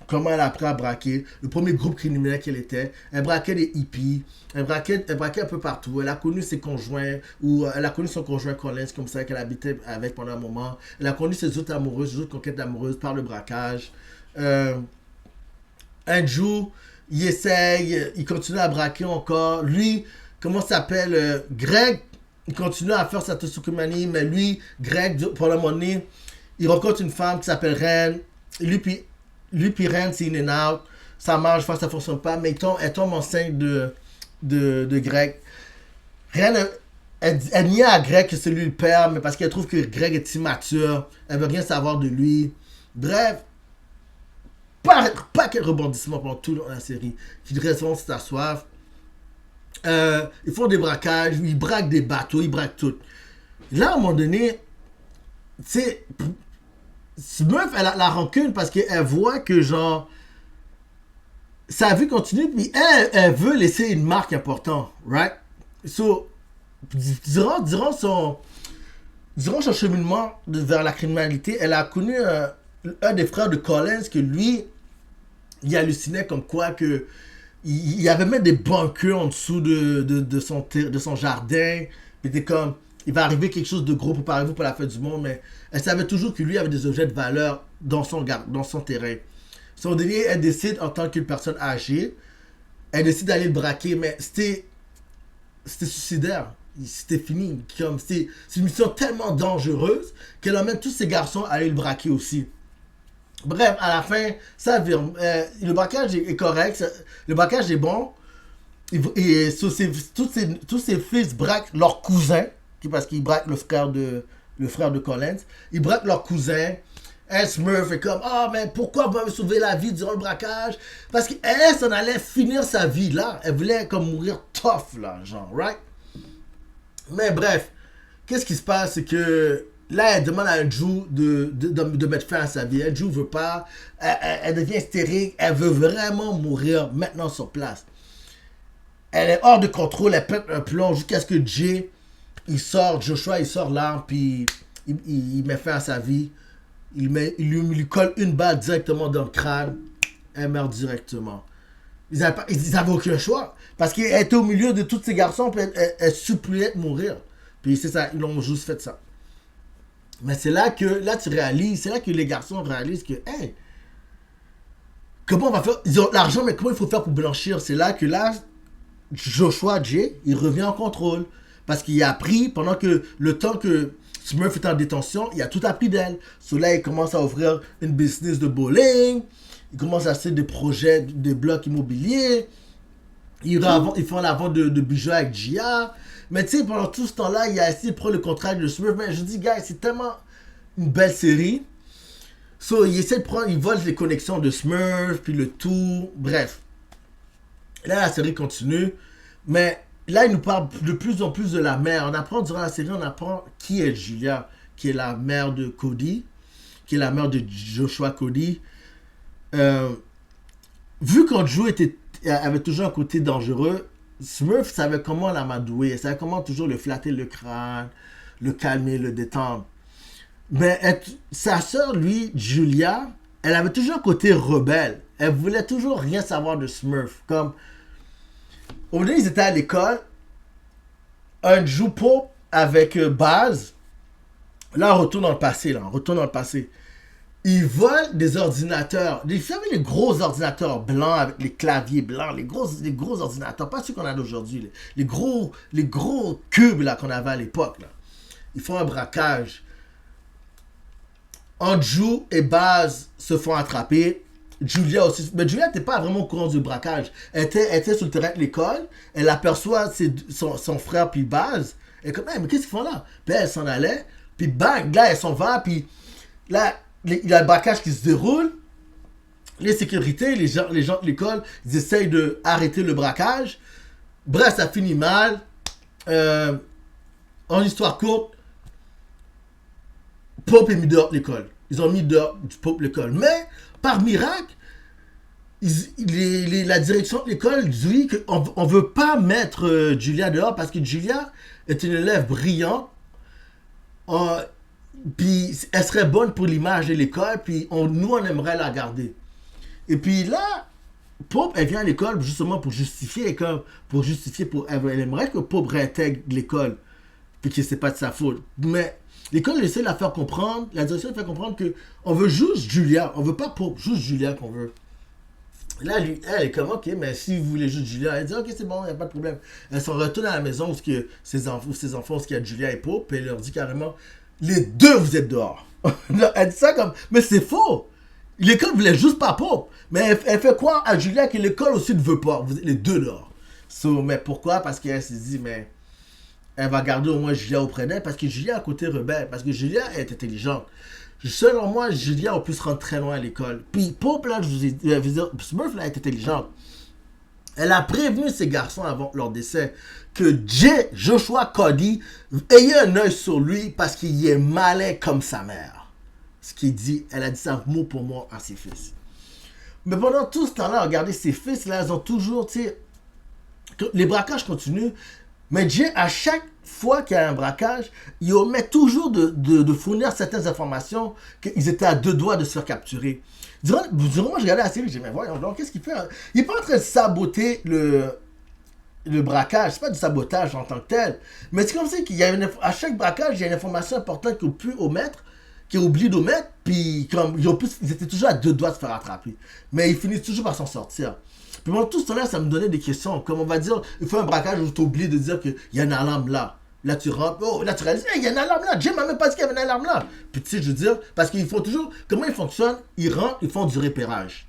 S1: comment elle a appris à braquer, le premier groupe criminel qu'elle était. Elle braquait des hippies, elle braquait un peu partout. Elle a connu ses conjoints, ou elle a connu son conjoint Collins, comme ça, qu'elle habitait avec pendant un moment. Elle a connu ses autres amoureuses, ses autres conquêtes amoureuses par le braquage. Andrew, il essaye, il continue à braquer encore. Lui, comment ça s'appelle, Greg, il continue à faire sa Tosukumani, mais lui, Greg, pour le moment donné, il rencontre une femme qui s'appelle Ren. Lui puis Ren, c'est in and out. Ça marche, ça fonctionne pas, mais elle tombe enceinte de Greg. Ren, elle nie à Greg que c'est lui le père, mais parce qu'elle trouve que Greg est immature. Elle veut rien savoir de lui. Bref, pas quel rebondissement pendant toute la série. Qui répond si t'as soif. Ils font des braquages, ils braquent des bateaux, ils braquent tout. Là, à un moment donné, tu sais, Smurf, elle a la rancune parce qu'elle voit que, genre, sa vie continue, puis elle veut laisser une marque importante, right? So, durant son cheminement vers la criminalité, elle a connu un des frères de Collins que lui, il hallucinait comme quoi que il y avait même des bunkers en dessous de son jardin. Puis t'es comme, il va arriver quelque chose de gros pour pas arriver pour la fête du monde, mais elle savait toujours que lui avait des objets de valeur dans son terrain. Son dernier, elle décide en tant qu'une personne âgée, elle décide d'aller le braquer, mais c'était suicidaire. C'était fini. C'est une mission tellement dangereuse qu'elle emmène tous ces garçons à aller le braquer aussi. Bref, à la fin, ça vire. Le braquage est correct, le braquage est bon. Et tous ces fils braquent leur cousin, parce qu'ils braquent le frère de Collins. Ils braquent leur cousin. Smurf est comme, ah, mais pourquoi vous m'avez sauvé la vie durant le braquage? Parce qu'elle s'en allait finir sa vie là. Elle voulait comme mourir tough là, genre, right? Mais bref, qu'est-ce qui se passe, c'est que là, elle demande à Andrew de mettre fin à sa vie. Andrew veut pas, elle devient hystérique, elle veut vraiment mourir maintenant sur place. Elle est hors de contrôle, elle pète un plomb jusqu'à ce que Joshua, il sort là, puis il met fin à sa vie. Il lui colle une balle directement dans le crâne, elle meurt directement. Ils n'avaient aucun choix. Parce qu'elle était au milieu de tous ces garçons, puis elle suppliait de mourir. Puis c'est ça, ils ont juste fait ça. Mais c'est là que, là tu réalises, c'est là que les garçons réalisent que, hey, comment on va faire? Ils ont l'argent, mais comment il faut faire pour blanchir? C'est là que là, Joshua Jay, il revient en contrôle. Parce qu'il a appris, pendant que le temps que Smurf était en détention, il a tout appris d'elle. So là, il commence à ouvrir une business de bowling. Il commence à acheter des projets, des blocs immobiliers. Ils font la vente de bijoux avec Gia. Mais tu sais, pendant tout ce temps-là, il a essayé de prendre le contrat de Smurf. Mais je dis, gars, c'est tellement une belle série. So, il essaie de prendre, il vole les connexions de Smurf, puis le tout. Bref. Là, la série continue. Mais là, il nous parle de plus en plus de la mère. Durant la série, on apprend qui est Julia, qui est la mère de Cody, qui est la mère de Joshua Cody. Vu qu'Andrew avait toujours un côté dangereux, Smurf savait comment l'amadouer, il savait comment toujours le flatter le crâne, le calmer, le détendre. Mais sa sœur, lui, Julia, elle avait toujours un côté rebelle. Elle voulait toujours rien savoir de Smurf. Comme, au début, ils étaient à l'école, Andrew Pope avec Baz, là, on retourne dans le passé. Ils volent des ordinateurs. Vous savez, les gros ordinateurs blancs avec les claviers blancs, les gros ordinateurs, pas ceux qu'on a d'aujourd'hui, les gros cubes là, qu'on avait à l'époque. Là. Ils font un braquage. Andrew et Baz se font attraper. Julia aussi. Mais Julia n'était pas vraiment au courant du braquage. Elle était sur le terrain de l'école. Elle aperçoit son frère puis Baz. Elle est comme, hey, mais qu'est-ce qu'ils font là? Puis elle s'en allait. Puis bang, là, elle s'en va. Puis là, il y a le braquage qui se déroule. Les sécurités, les gens de l'école, ils essayent d'arrêter le braquage. Bref, ça finit mal. En histoire courte, Pope est mis dehors de l'école. Ils ont mis dehors du Pope l'école. Mais, par miracle, la direction de l'école dit qu'on ne veut pas mettre Julia dehors parce que Julia est une élève brillante. Puis elle serait bonne pour l'image de l'école, puis nous on aimerait la garder. Et puis là, Pope, elle vient à l'école justement pour justifier, elle aimerait que Pope réintègre l'école, puis que c'est pas de sa faute. Mais l'école essaie de la faire comprendre, la direction fait comprendre que on veut juste Julia, on veut pas Pope, juste Julia qu'on veut. Là, elle est comme, ok, mais si vous voulez juste Julia, elle dit, ok, c'est bon, il n'y a pas de problème. Elle s'en retourne à la maison où ses enfants, où il y a Julia et Pope, et elle leur dit carrément, les deux, vous êtes dehors. Elle dit ça comme, mais c'est faux. L'école voulait juste pas Pope. Mais elle fait quoi à Julia que l'école aussi ne veut pas? Vous êtes les deux dehors. Mais pourquoi? Parce qu'elle s'est dit, mais elle va garder au moins Julia auprès d'elle, parce que Julia a un côté rebelle, parce que Julia est intelligente. Selon moi, Julia a pu se rendre très loin à l'école. Puis Pope, là, Smurf, là, est intelligente. Elle a prévenu ses garçons avant leur décès que Joshua Cody ayait un œil sur lui parce qu'il est malin comme sa mère. Ce qu'il dit, elle a dit ça mot pour mot à ses fils. Mais pendant tout ce temps-là, regardez, ses fils, là, ils ont toujours, tu sais, les braquages continuent. Mais Jay, à chaque fois qu'il y a un braquage, il omet toujours de fournir certaines informations qu'ils étaient à deux doigts de se faire capturer. Durant moi, je regardais la série, j'ai dit, mais voyons donc, qu'est-ce qu'il fait? Il n'est pas en train de saboter le braquage, c'est pas du sabotage en tant que tel. Mais c'est comme si à chaque braquage, il y a une information importante qu'ils ont pu omettre, qu'ils ont oublié d'omettre, puis comme, ils étaient toujours à deux doigts de se faire attraper. Mais ils finissent toujours par s'en sortir. Puis pendant tout ce temps-là, ça me donnait des questions. Comme on va dire, il faut un braquage où tu oublies de dire qu'il y a une alarme là. Là, tu rentres. Oh, là, tu réalises, il y a une alarme là. Jim m'a même pas dit qu'il y avait une alarme là. Puis tu sais, je veux dire, parce qu'ils font toujours. Comment ils fonctionnent? Ils rentrent, ils font du repérage.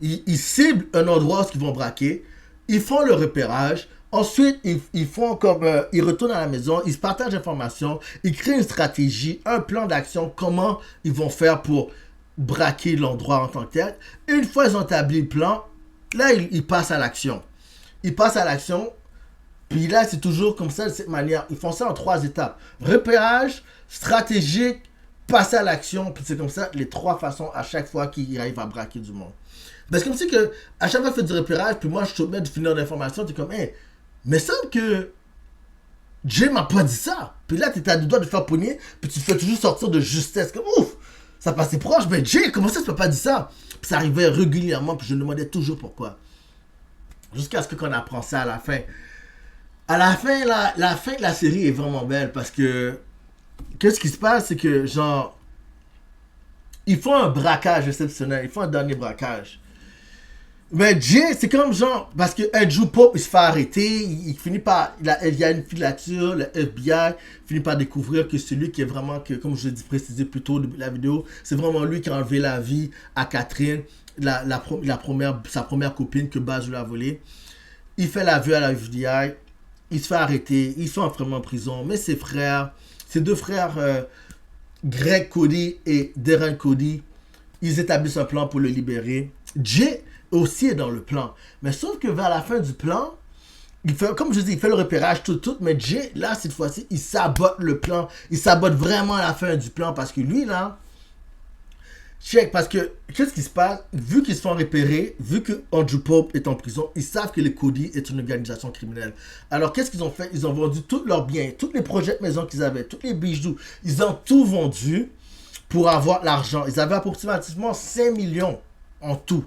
S1: Ils ciblent un endroit où ils vont braquer. Ils font le repérage. Ensuite, ils font comme. Ils retournent à la maison. Ils se partagent l'information. Ils créent une stratégie, un plan d'action. Comment ils vont faire pour braquer l'endroit en tant que tel. Une fois qu'ils ont établi le plan, là, ils passent à l'action. Ils passent à l'action. Puis là, c'est toujours comme ça, de cette manière. Ils font ça en 3 étapes. Repérage, stratégique, passer à l'action. Puis c'est comme ça, les 3 façons à chaque fois qu'ils arrivent à braquer du monde. Parce que comme c'est que, à chaque fois qu'il fait du repérage, puis moi, je te mets de finir l'information, t'es comme, hey, mais semble que Jay m'a pas dit ça. Puis là, t'es à deux doigts de faire pogner, puis tu te fais toujours sortir de justesse. Comme, ouf, ça passait proche. Mais Jay, comment ça, tu peux pas dire ça? Puis ça arrivait régulièrement, puis je me demandais toujours pourquoi. Jusqu'à ce qu'on apprend ça à la fin. À la fin, la fin de la série est vraiment belle parce que qu'est-ce qui se passe, c'est que genre ils font un braquage exceptionnel, ils font un dernier braquage. Mais Jay, c'est comme genre parce que Andrew Pope il se fait arrêter, il finit par il y a une filature, le FBI finit par découvrir que c'est lui qui est vraiment que comme je l'ai dit précisé plus tôt de la vidéo, c'est vraiment lui qui a enlevé la vie à Catherine, sa première copine que Baz lui a volée. Il fait la vue à la FBI. Il se fait arrêter, ils sont vraiment en prison, mais ses deux frères, Greg Cody et Darren Cody, ils établissent un plan pour le libérer. Jay aussi est dans le plan, mais sauf que vers la fin du plan, il fait, comme je dis, il fait le repérage tout, mais Jay, là, cette fois-ci, il sabote le plan, il sabote vraiment la fin du plan, parce que lui, là, check, parce que, qu'est-ce qui se passe? Vu qu'ils se font repérer, vu que Andrew Pope est en prison, ils savent que les Cody est une organisation criminelle. Alors, qu'est-ce qu'ils ont fait? Ils ont vendu tous leurs biens, tous les projets de maison qu'ils avaient, tous les bijoux. Ils ont tout vendu pour avoir l'argent. Ils avaient approximativement 5 millions en tout.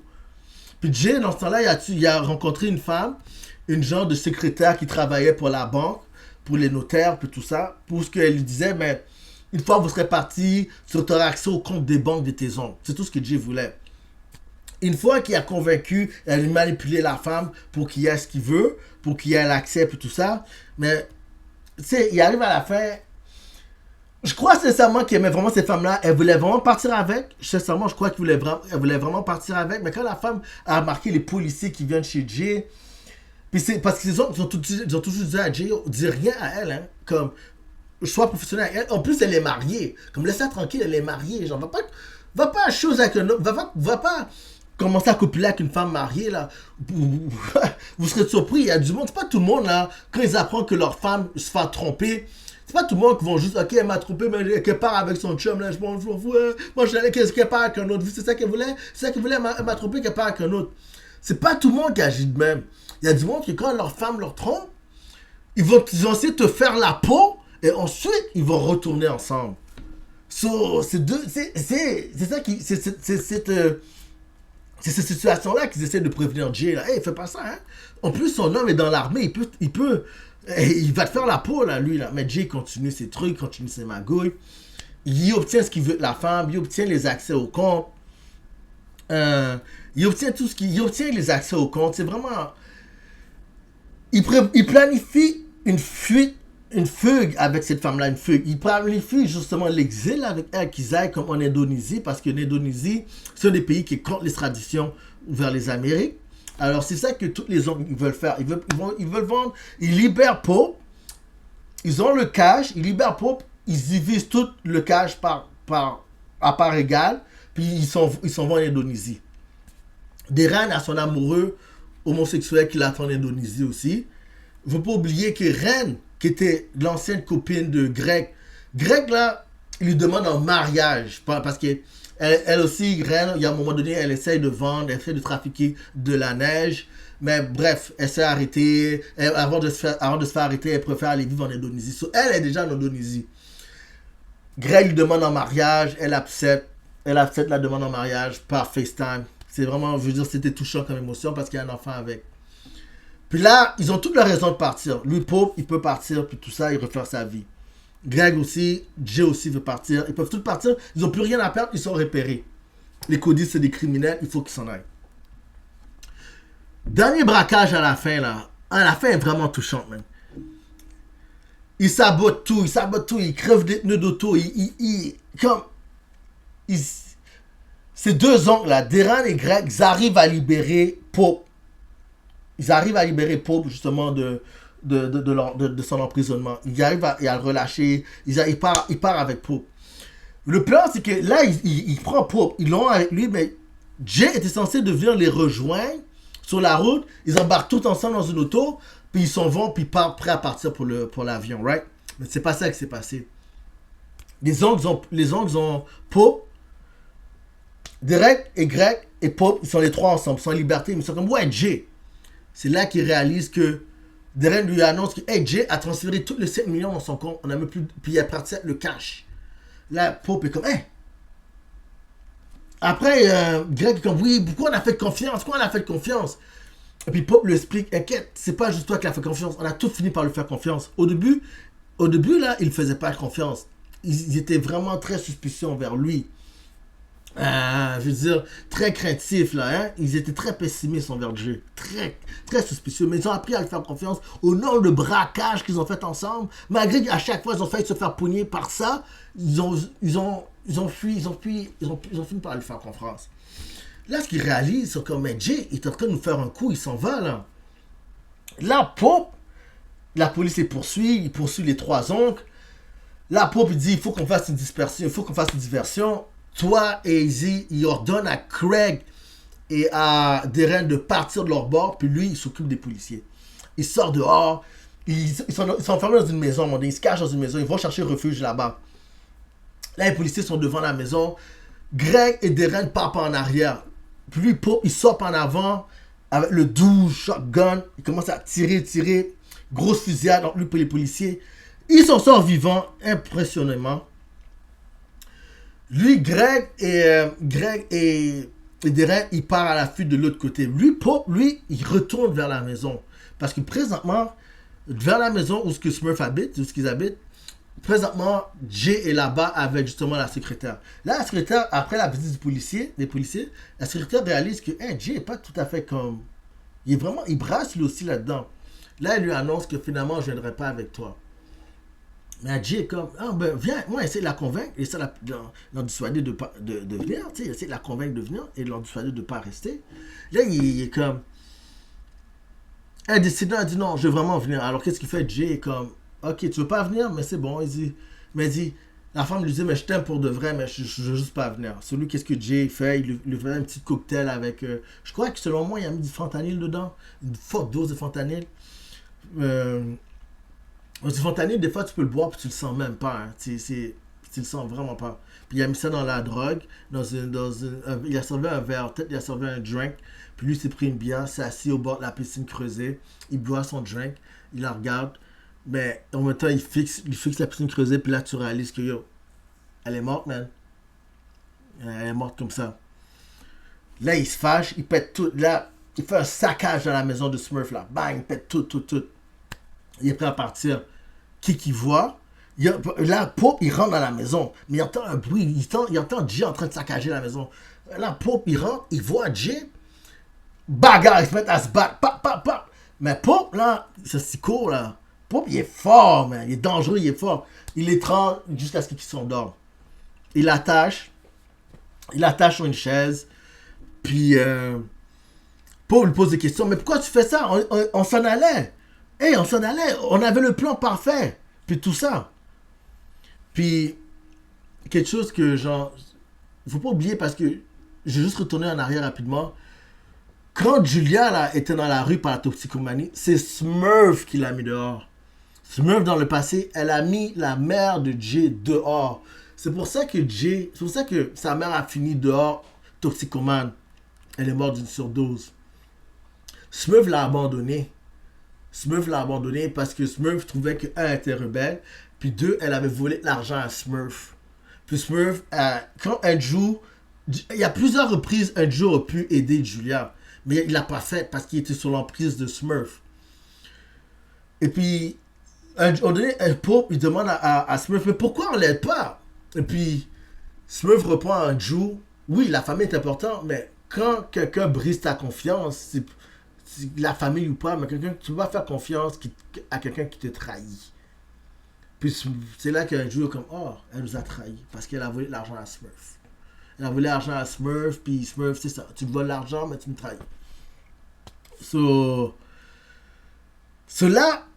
S1: Puis Jay, dans ce temps-là, il a rencontré une femme, une genre de secrétaire qui travaillait pour la banque, pour les notaires, puis tout ça, pour ce qu'elle lui disait, mais une fois que vous serez parti, tu auras accès au compte des banques de tes oncles. C'est tout ce que Jay voulait. Une fois qu'il a convaincu, il a manipulé la femme pour qu'il ait ce qu'il veut, pour qu'il ait l'accès et tout ça. Mais, tu sais, il arrive à la fin. Je crois sincèrement qu'il aimait vraiment cette femme-là. Elle voulait vraiment partir avec. Sincèrement, je crois qu'elle voulait vraiment partir avec. Mais quand la femme a remarqué les policiers qui viennent chez Jay, puis c'est parce qu'ils ont toujours dit à Jay, dis rien à elle, hein, comme choix professionnel. En plus, elle est mariée. Comme laisse-la tranquille, elle est mariée. Genre, va pas à chose avec un autre. Va pas commencer à copuler avec une femme mariée, là. Vous serez surpris. Il y a du monde. C'est pas tout le monde, là, quand ils apprennent que leur femme se fait tromper. C'est pas tout le monde qui vont juste, ok, elle m'a trompé, mais qu'elle part avec son chum, là. Je m'en fous. Moi, je l'allais qu'elle part avec un autre. C'est ça qu'elle voulait. C'est ça qu'elle voulait. Elle m'a trompé, qu'elle part avec un autre. C'est pas tout le monde qui agit de même. Il y a du monde qui, quand leur femme leur trompe, ils vont essayer de te faire la peau. Et ensuite, ils vont retourner ensemble. So, c'est ça qui. C'est cette situation-là qu'ils essaient de prévenir Jay. Là. Hey, fais pas ça, hein. En plus, son homme est dans l'armée. Il va te faire la peau, là, lui. Là. Mais Jay continue ses trucs, continue ses magouilles. Il obtient ce qu'il veut de la femme. Il obtient les accès au compte. Il obtient tout ce qu'il. Il obtient les accès au compte. C'est vraiment. Il planifie une fugue avec cette femme-là, une fugue. Il planifie justement l'exil avec elle, qu'ils aillent comme en Indonésie, parce que l'Indonésie, c'est un des pays qui est contre les traditions vers les Amériques. Alors c'est ça que tous les hommes veulent faire. Ils veulent vendre, ils libèrent Pope, ils ont le cash, ils libèrent Pope, ils divisent tout le cash à part égale, puis ils s'en vont en Indonésie. Darren a son amoureux homosexuel qui l'attend en Indonésie aussi. Il ne faut pas oublier que Ren, qui était l'ancienne copine de Greg, là, il lui demande un mariage. Parce que elle aussi, Ren, il y a un moment donné, elle essaye de vendre, elle essaie de trafiquer de la neige. Mais bref, elle s'est arrêtée. Avant de se faire arrêter, elle préfère aller vivre en Indonésie. So, elle est déjà en Indonésie. Greg lui demande en mariage, elle accepte la demande en mariage par FaceTime. C'est vraiment, je veux dire, c'était touchant comme émotion parce qu'il y a un enfant avec. Puis là, ils ont toutes leurs raisons de partir. Lui, Pope, il peut partir, puis tout ça, il refaire sa vie. Greg aussi, Jay aussi veut partir. Ils peuvent tous partir, ils n'ont plus rien à perdre, ils sont repérés. Les Cody, c'est des criminels, il faut qu'ils s'en aillent. Dernier braquage à la fin, là. À la fin est vraiment touchante, man. Ils sabotent tout, ils crèvent des pneus d'auto, ces deux oncles là, Darren et Greg, ils arrivent à libérer Pope. Ils arrivent à libérer Pope justement de son emprisonnement. Ils arrivent à le relâcher. Il part avec Pope. Le plan, c'est que là, il prend Pope. Ils l'ont avec lui, mais Jay était censé venir les rejoindre sur la route. Ils embarquent tous ensemble dans une auto puis ils s'en vont, puis ils partent prêts à partir pour l'avion, right? Mais c'est pas ça qui s'est passé. Les oncles ont Pope, Derek et Greg et Pope, ils sont les trois ensemble, ils sont en liberté, mais ils sont comme, ouais, Jay. C'est là qu'ils réalisent que Derek lui annonce que, hey, Jay a transféré tous les 7 millions dans son compte, on a même plus, puis il a parti le cash. Là, Pope est comme, hey. Après, Greg est comme, oui, pourquoi on a fait confiance? Pourquoi on a fait confiance? Et puis Pope lui explique, inquiète, c'est pas juste toi qui a fait confiance, on a tous fini par lui faire confiance. Au début là, il ne faisait pas confiance. Ils étaient vraiment très suspicieux envers lui. Je veux dire, très craintifs, là, hein? Ils étaient très pessimistes envers Jay. Très, très suspicieux. Mais ils ont appris à le faire confiance au nom de braquage qu'ils ont fait ensemble. Malgré qu'à chaque fois, ils ont failli se faire pogner par ça, ils ont fini par lui faire confiance. Là, ce qu'ils réalisent, c'est que Jay est en train de nous faire un coup, il s'en va, là. Là, Pope, la police les poursuit, il poursuit les trois oncles. Là, Pope, il dit, il faut qu'on fasse une dispersion, il faut qu'on fasse une diversion. Toi et Izzy, il ordonne à Craig et à Darren de partir de leur bord, puis lui, il s'occupe des policiers. Il sort dehors, ils sont enfermés dans une maison, ils se cachent dans une maison, ils vont chercher refuge là-bas. Là, les policiers sont devant la maison. Greg et Darren partent en arrière. Puis lui, Pope, il sort en avant avec le 12 shotgun. Il commence à tirer. Grosse fusillade entre lui et les policiers. Ils s'en sortent vivants, impressionnément. Lui, Greg et Darren, ils partent à la fuite de l'autre côté. Lui, Pope, il retourne vers la maison. Parce que présentement, vers la maison où Smurf habite, où ils habitent, présentement, Jay est là-bas avec justement la secrétaire. Là, la secrétaire, après la visite des policiers, la secrétaire réalise que Jay n'est pas tout à fait comme... Il brasse lui aussi là-dedans. Là, elle lui annonce que finalement, je ne viendrai pas avec toi. Mais Jay est comme, viens, moi, essayer de la convaincre, et ça, l'en dissuader de venir, tu sais, essayer de la convaincre de venir, et l'en dissuader de ne pas rester. Là, il est comme... Elle décide, elle dit non, je veux vraiment venir. Alors, qu'est-ce qu'il fait? Jay est comme... Ok, tu veux pas venir, mais c'est bon. Il dit, la femme lui dit, mais je t'aime pour de vrai, mais je veux juste pas venir. Celui, qu'est-ce que Jay fait? Il lui fait un petit cocktail avec, je crois que selon moi, il a mis du fentanyl dedans. Une forte dose de fentanyl. Du fentanyl, des fois, tu peux le boire, puis tu le sens même pas. Hein. Tu le sens vraiment pas. Puis il a mis ça dans la drogue. Il a servi un verre, peut-être il a servi un drink. Puis lui, il s'est pris une bière, s'est assis au bord de la piscine creusée. Il boit son drink, il la regarde. Mais en même temps, il fixe la piscine creusée, puis là, tu réalises que, yo, elle est morte, man. Elle est morte comme ça. Là, il se fâche, il pète tout. Là, il fait un saccage dans la maison de Smurf, là. Bang, il pète tout. Il est prêt à partir. Qui voit? Là, Pope, il rentre dans la maison. Mais il entend un bruit. Il entend Jay en train de saccager la maison. Là, Pope, il rentre, il voit Jay. Bagarre, ils se mettent à se battre. Pap. Mais Pope, là, c'est si court, là. Pope, il est fort, man. Il est dangereux, il est fort. Il l'étrangle jusqu'à ce qu'il s'endorme. Il l'attache sur une chaise. Puis, Pope lui pose des questions. Mais pourquoi tu fais ça? On s'en allait. On s'en allait. On avait le plan parfait. Puis tout ça. Puis, quelque chose que, genre, faut pas oublier parce que j'ai juste retourné en arrière rapidement. Quand Julia, là, était dans la rue par la toxicomanie, c'est Smurf qui l'a mis dehors. Smurf, dans le passé, elle a mis la mère de Jay dehors. C'est pour ça que sa mère a fini dehors, toxicomane. Elle est morte d'une surdose. Smurf l'a abandonné. Parce que Smurf trouvait que, un, elle était rebelle, puis deux, elle avait volé l'argent à Smurf. Puis Smurf, quand Andrew, il y a plusieurs reprises, Andrew aurait pu aider Julia, mais il l'a pas fait parce qu'il était sur l'emprise de Smurf. Et puis, on donné, Pope, il demande à Smurf, mais pourquoi on l'aide pas? Et puis, Smurf reprend à Andrew, oui, la famille est importante, mais quand quelqu'un brise ta confiance, c'est la famille ou pas, mais quelqu'un, tu vas faire confiance à quelqu'un qui te trahit. Puis c'est là qu'Andrew est comme, oh, elle nous a trahis parce qu'elle a volé l'argent à Smurf. Elle a volé l'argent à Smurf, puis Smurf, c'est ça, tu me voles l'argent, mais tu me trahis. Là,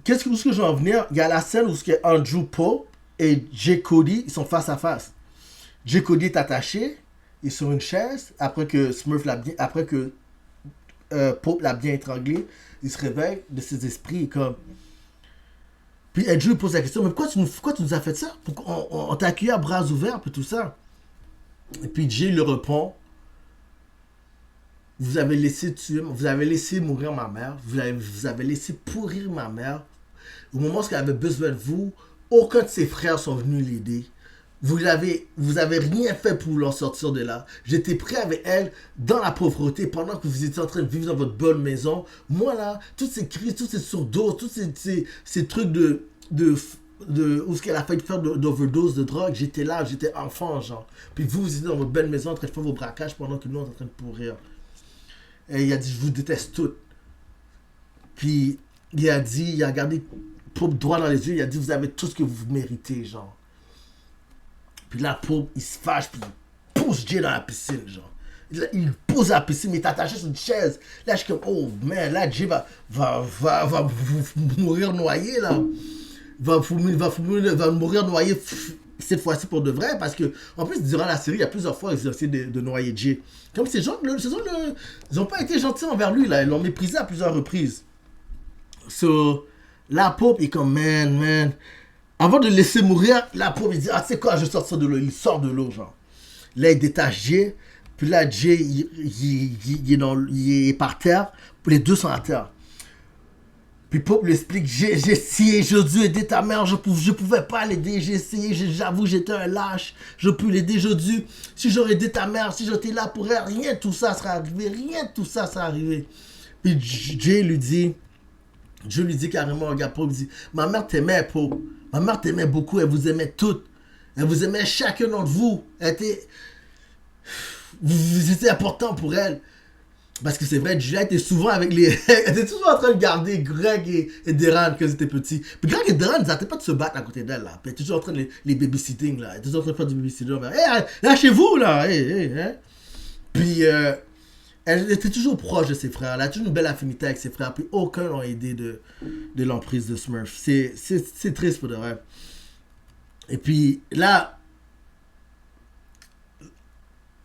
S1: qu'est-ce que je veux en venir? Il y a la scène où Andrew Pope et Jay Cody, ils sont face à face. Jay Cody est attaché, il est sur une chaise, après que Pope l'a bien étranglé. Il se réveille de ses esprits et comme... Puis Andrew lui pose la question, mais pourquoi tu nous as fait ça? Pourquoi on t'a accueilli à bras ouverts, puis tout ça. Et puis Jay lui répond, vous avez laissé tuer, vous avez laissé mourir ma mère, vous avez laissé pourrir ma mère. Au moment où elle avait besoin de vous, aucun de ses frères sont venus l'aider. Vous avez rien fait pour l'en sortir de là. J'étais prêt avec elle dans la pauvreté pendant que vous étiez en train de vivre dans votre bonne maison. Moi là, toutes ces crises, toutes ces surdoses, tous ces trucs où ce qu'elle a failli faire d'overdose de drogue, j'étais là, j'étais enfant genre. Puis vous étiez dans votre belle maison en train de faire vos braquages pendant que nous on est en train de pourrir. Et il a dit je vous déteste toutes. Puis il a regardé Pope droit dans les yeux, il a dit vous avez tout ce que vous méritez genre. Puis là, Pope, il se fâche, puis il pousse Jay dans la piscine, genre. Il pousse à la piscine, mais il est attaché sur une chaise. Là, je suis comme, oh, man, là, Jay va mourir noyé, là. Va mourir noyé cette fois-ci pour de vrai, parce que, en plus, durant la série, il y a plusieurs fois qu'ils ont essayé de noyer Jay. Comme ces gens, ils n'ont pas été gentils envers lui, là. Ils l'ont méprisé à plusieurs reprises. So, là, Pope est comme, man. Avant de le laisser mourir, la pauvre, il dit, ah, tu sais quoi, je sors de l'eau. Il sort de l'eau, genre. Là, il détache Jay. Puis là, Jay, il est par terre. Puis les deux sont à terre. Puis Pope lui explique, j'ai essayé, j'ai dû aider ta mère. Je pouvais pas l'aider. J'ai essayé, j'avoue, j'étais un lâche. Je peux l'aider, si j'aurais aidé ta mère, si j'étais là pour elle, rien de tout ça serait arrivé. Rien de tout ça serait arrivé. Puis Jay lui dit carrément, regarde, Pope, il dit, ma mère t'aimait, Pope. Ma mère t'aimait beaucoup, elle vous aimait toutes. Elle vous aimait chacun d'entre vous. Vous étiez important pour elle. Parce que c'est vrai, Julia était souvent avec les... Elle était toujours en train de garder Greg et Deran quand ils étaient petits. Puis Greg et Deran, ils n'arrêtaient pas de se battre à côté d'elle, là. Puis elle était toujours en train de les babysitting, là. Elle était toujours en train de faire du babysitting. Hé, lâchez-vous, là. Hein. Puis... elle était toujours proche de ses frères. Elle a toujours une belle affinité avec ses frères. Puis aucun n'a aidé de l'emprise de Smurf. C'est triste pour de vrai. Et puis là,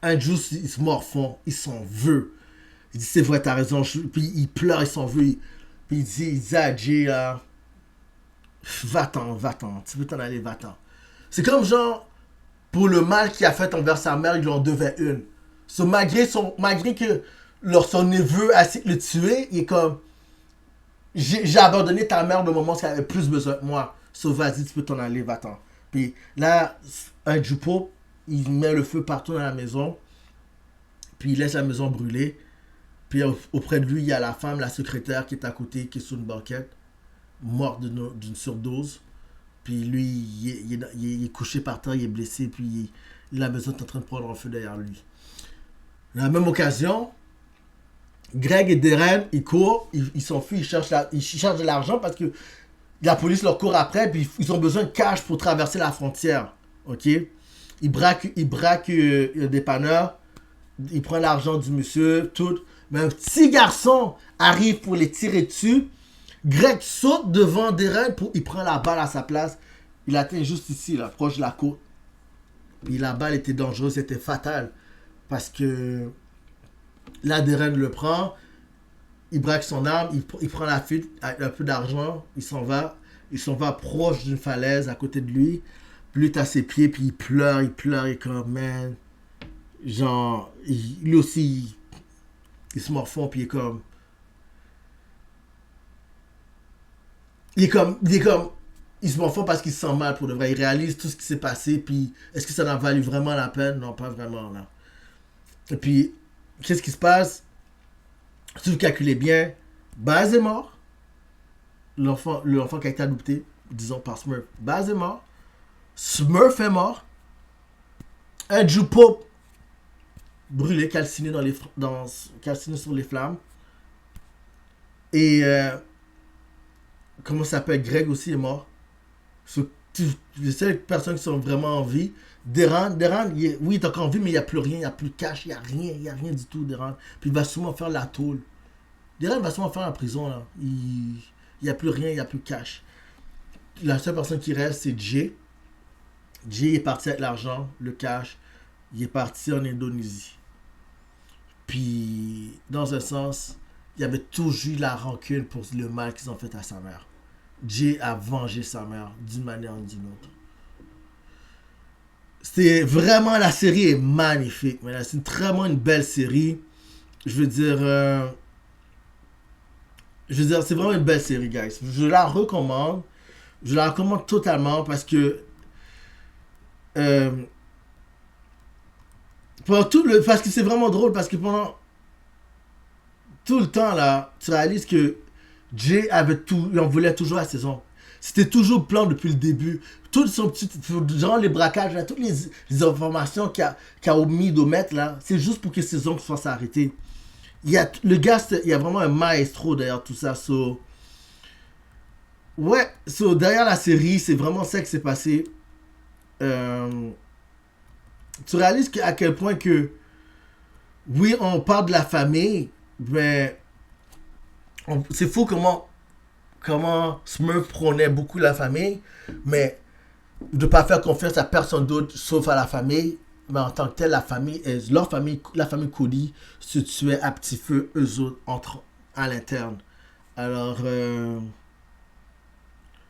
S1: Andrew, il se morfond. Il s'en veut. Il dit c'est vrai, t'as raison. Puis il pleure, il s'en veut. Puis il dit à Jay, là, va-t'en. Tu veux t'en aller, va-t'en. C'est comme genre, pour le mal qu'il a fait envers sa mère, il lui en devait une. So, malgré que son neveu a essayé de le tuer, il est comme j'ai abandonné ta mère au moment où elle avait plus besoin de moi. So, vas-y, tu peux t'en aller, va-t'en. Puis là, un Pope, il met le feu partout dans la maison. Puis il laisse la maison brûler. Puis auprès de lui, il y a la femme, la secrétaire qui est à côté, qui est sur une banquette, morte d'une surdose. Puis lui, il est couché par terre, il est blessé. Puis la maison est en train de prendre un feu derrière lui. À la même occasion, Greg et Deran, ils courent, ils s'enfuient, ils cherchent de l'argent parce que la police leur court après, puis ils ont besoin de cash pour traverser la frontière. Ok? Ils braquent le dépanneur, ils prennent l'argent du monsieur, tout. Mais un petit garçon arrive pour les tirer dessus. Greg saute devant Deran, il prend la balle à sa place. Il atteint juste ici, là, proche de la côte. Puis la balle était dangereuse, c'était fatal. Parce que là, Deran le prend, il braque son arme, il prend la fuite avec un peu d'argent, il s'en va proche d'une falaise à côté de lui. Puis lui est à ses pieds, puis il pleure, il est comme, man. Genre, lui aussi, il se morfond, puis il est comme. Il se morfond parce qu'il se sent mal pour de vrai. Il réalise tout ce qui s'est passé, puis est-ce que ça en a valu vraiment la peine? Non, pas vraiment, là. Et puis, qu'est-ce qui se passe? Si vous calculez bien, Baz est mort. L'enfant qui a été adopté, disons par Smurf. Baz est mort. Smurf est mort. Andrew Pope, brûlé, calciné, calciné sur les flammes. Et, comment ça s'appelle? Greg aussi est mort. Les seules personnes qui sont vraiment en vie. Deran, oui, il est encore en vie, mais il n'y a plus rien, il n'y a plus de cash, il n'y a rien du tout, Deran. Puis il va sûrement faire la tôle. Deran va sûrement faire la prison, là. Il n'y a plus rien, il n'y a plus de cash. La seule personne qui reste, c'est Jay. Jay est parti avec l'argent, le cash. Il est parti en Indonésie. Puis, dans un sens, il y avait toujours eu la rancune pour le mal qu'ils ont fait à sa mère. Jay a vengé sa mère d'une manière ou d'une autre. C'est vraiment, la série est magnifique. C'est vraiment une belle série. Je veux dire, c'est vraiment une belle série, guys. Je la recommande. Je la recommande totalement parce que euh, parce que c'est vraiment drôle parce que pendant tout le temps là, tu réalises que Jay avait tout, il en voulait toujours la saison. C'était toujours plan depuis le début. Tout son petit, genre les braquages, là, toutes les informations qu'il a omis d'omettre là, c'est juste pour que saison soit s'arrêter. Le gars, il y a vraiment un maestro derrière tout ça. Ouais, derrière la série, c'est vraiment ça qui s'est passé. Euh, Tu réalises à quel point que, oui, on parle de la famille, mais c'est fou comment Smurf prônait beaucoup la famille, mais de ne pas faire confiance à personne d'autre sauf à la famille. Mais en tant que tel, la famille Cody se tuait à petit feu, eux autres, à l'interne. Alors,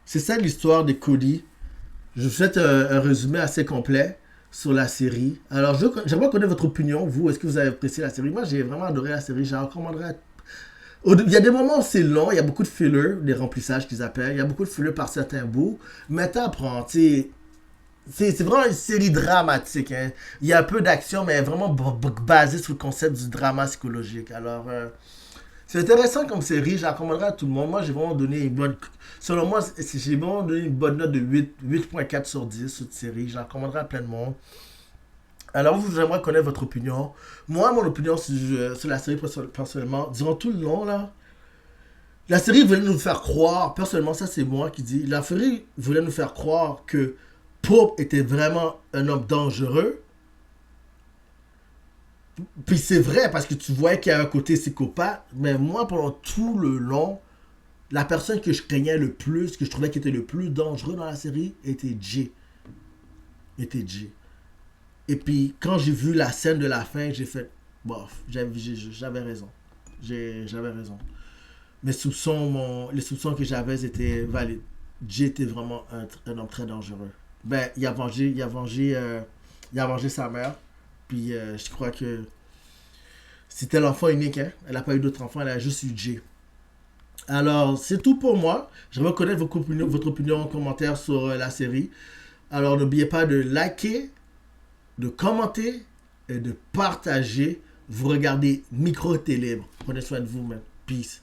S1: c'est ça l'histoire de Cody. Je vous souhaite un résumé assez complet sur la série. Alors, j'aimerais connaître votre opinion. Vous, est-ce que vous avez apprécié la série? Moi, j'ai vraiment adoré la série. Je la recommanderais. Il y a des moments où c'est long, il y a beaucoup de fillers, des remplissages qu'ils appellent. Il y a beaucoup de fillers par certains bouts. Mais t'apprends, c'est vraiment une série dramatique. Hein. Il y a un peu d'action, mais vraiment basée sur le concept du drama psychologique. Alors, c'est intéressant comme série. Je la recommanderais à tout le monde. Moi, j'ai vraiment donné une bonne. Selon moi, j'ai vraiment donné une bonne note de 8.4 sur 10 sur cette série. Je la recommanderais à plein de monde. Alors, j'aimerais connaître votre opinion. Moi, mon opinion sur la série, personnellement, durant tout le long, là, la série voulait nous faire croire, personnellement, ça c'est moi qui dis, la série voulait nous faire croire que Pope était vraiment un homme dangereux. Puis c'est vrai, parce que tu voyais qu'il y a un côté psychopathe, mais moi, pendant tout le long, la personne que je craignais le plus, que je trouvais qui était le plus dangereux dans la série, était Jay. Et puis, quand j'ai vu la scène de la fin, j'ai fait, bof, j'avais raison. J'avais raison. Les soupçons que j'avais étaient valides. Jay était vraiment un homme très dangereux. Ben, il a vengé sa mère. Puis, je crois que c'était l'enfant unique. Hein? Elle n'a pas eu d'autres enfants, elle a juste eu Jay. Alors, c'est tout pour moi. J'aimerais connaître votre opinion en commentaire sur la série. Alors, n'oubliez pas de liker, de commenter et de partager. Vous regardez Micro Télébre. Prenez soin de vous, man. Peace.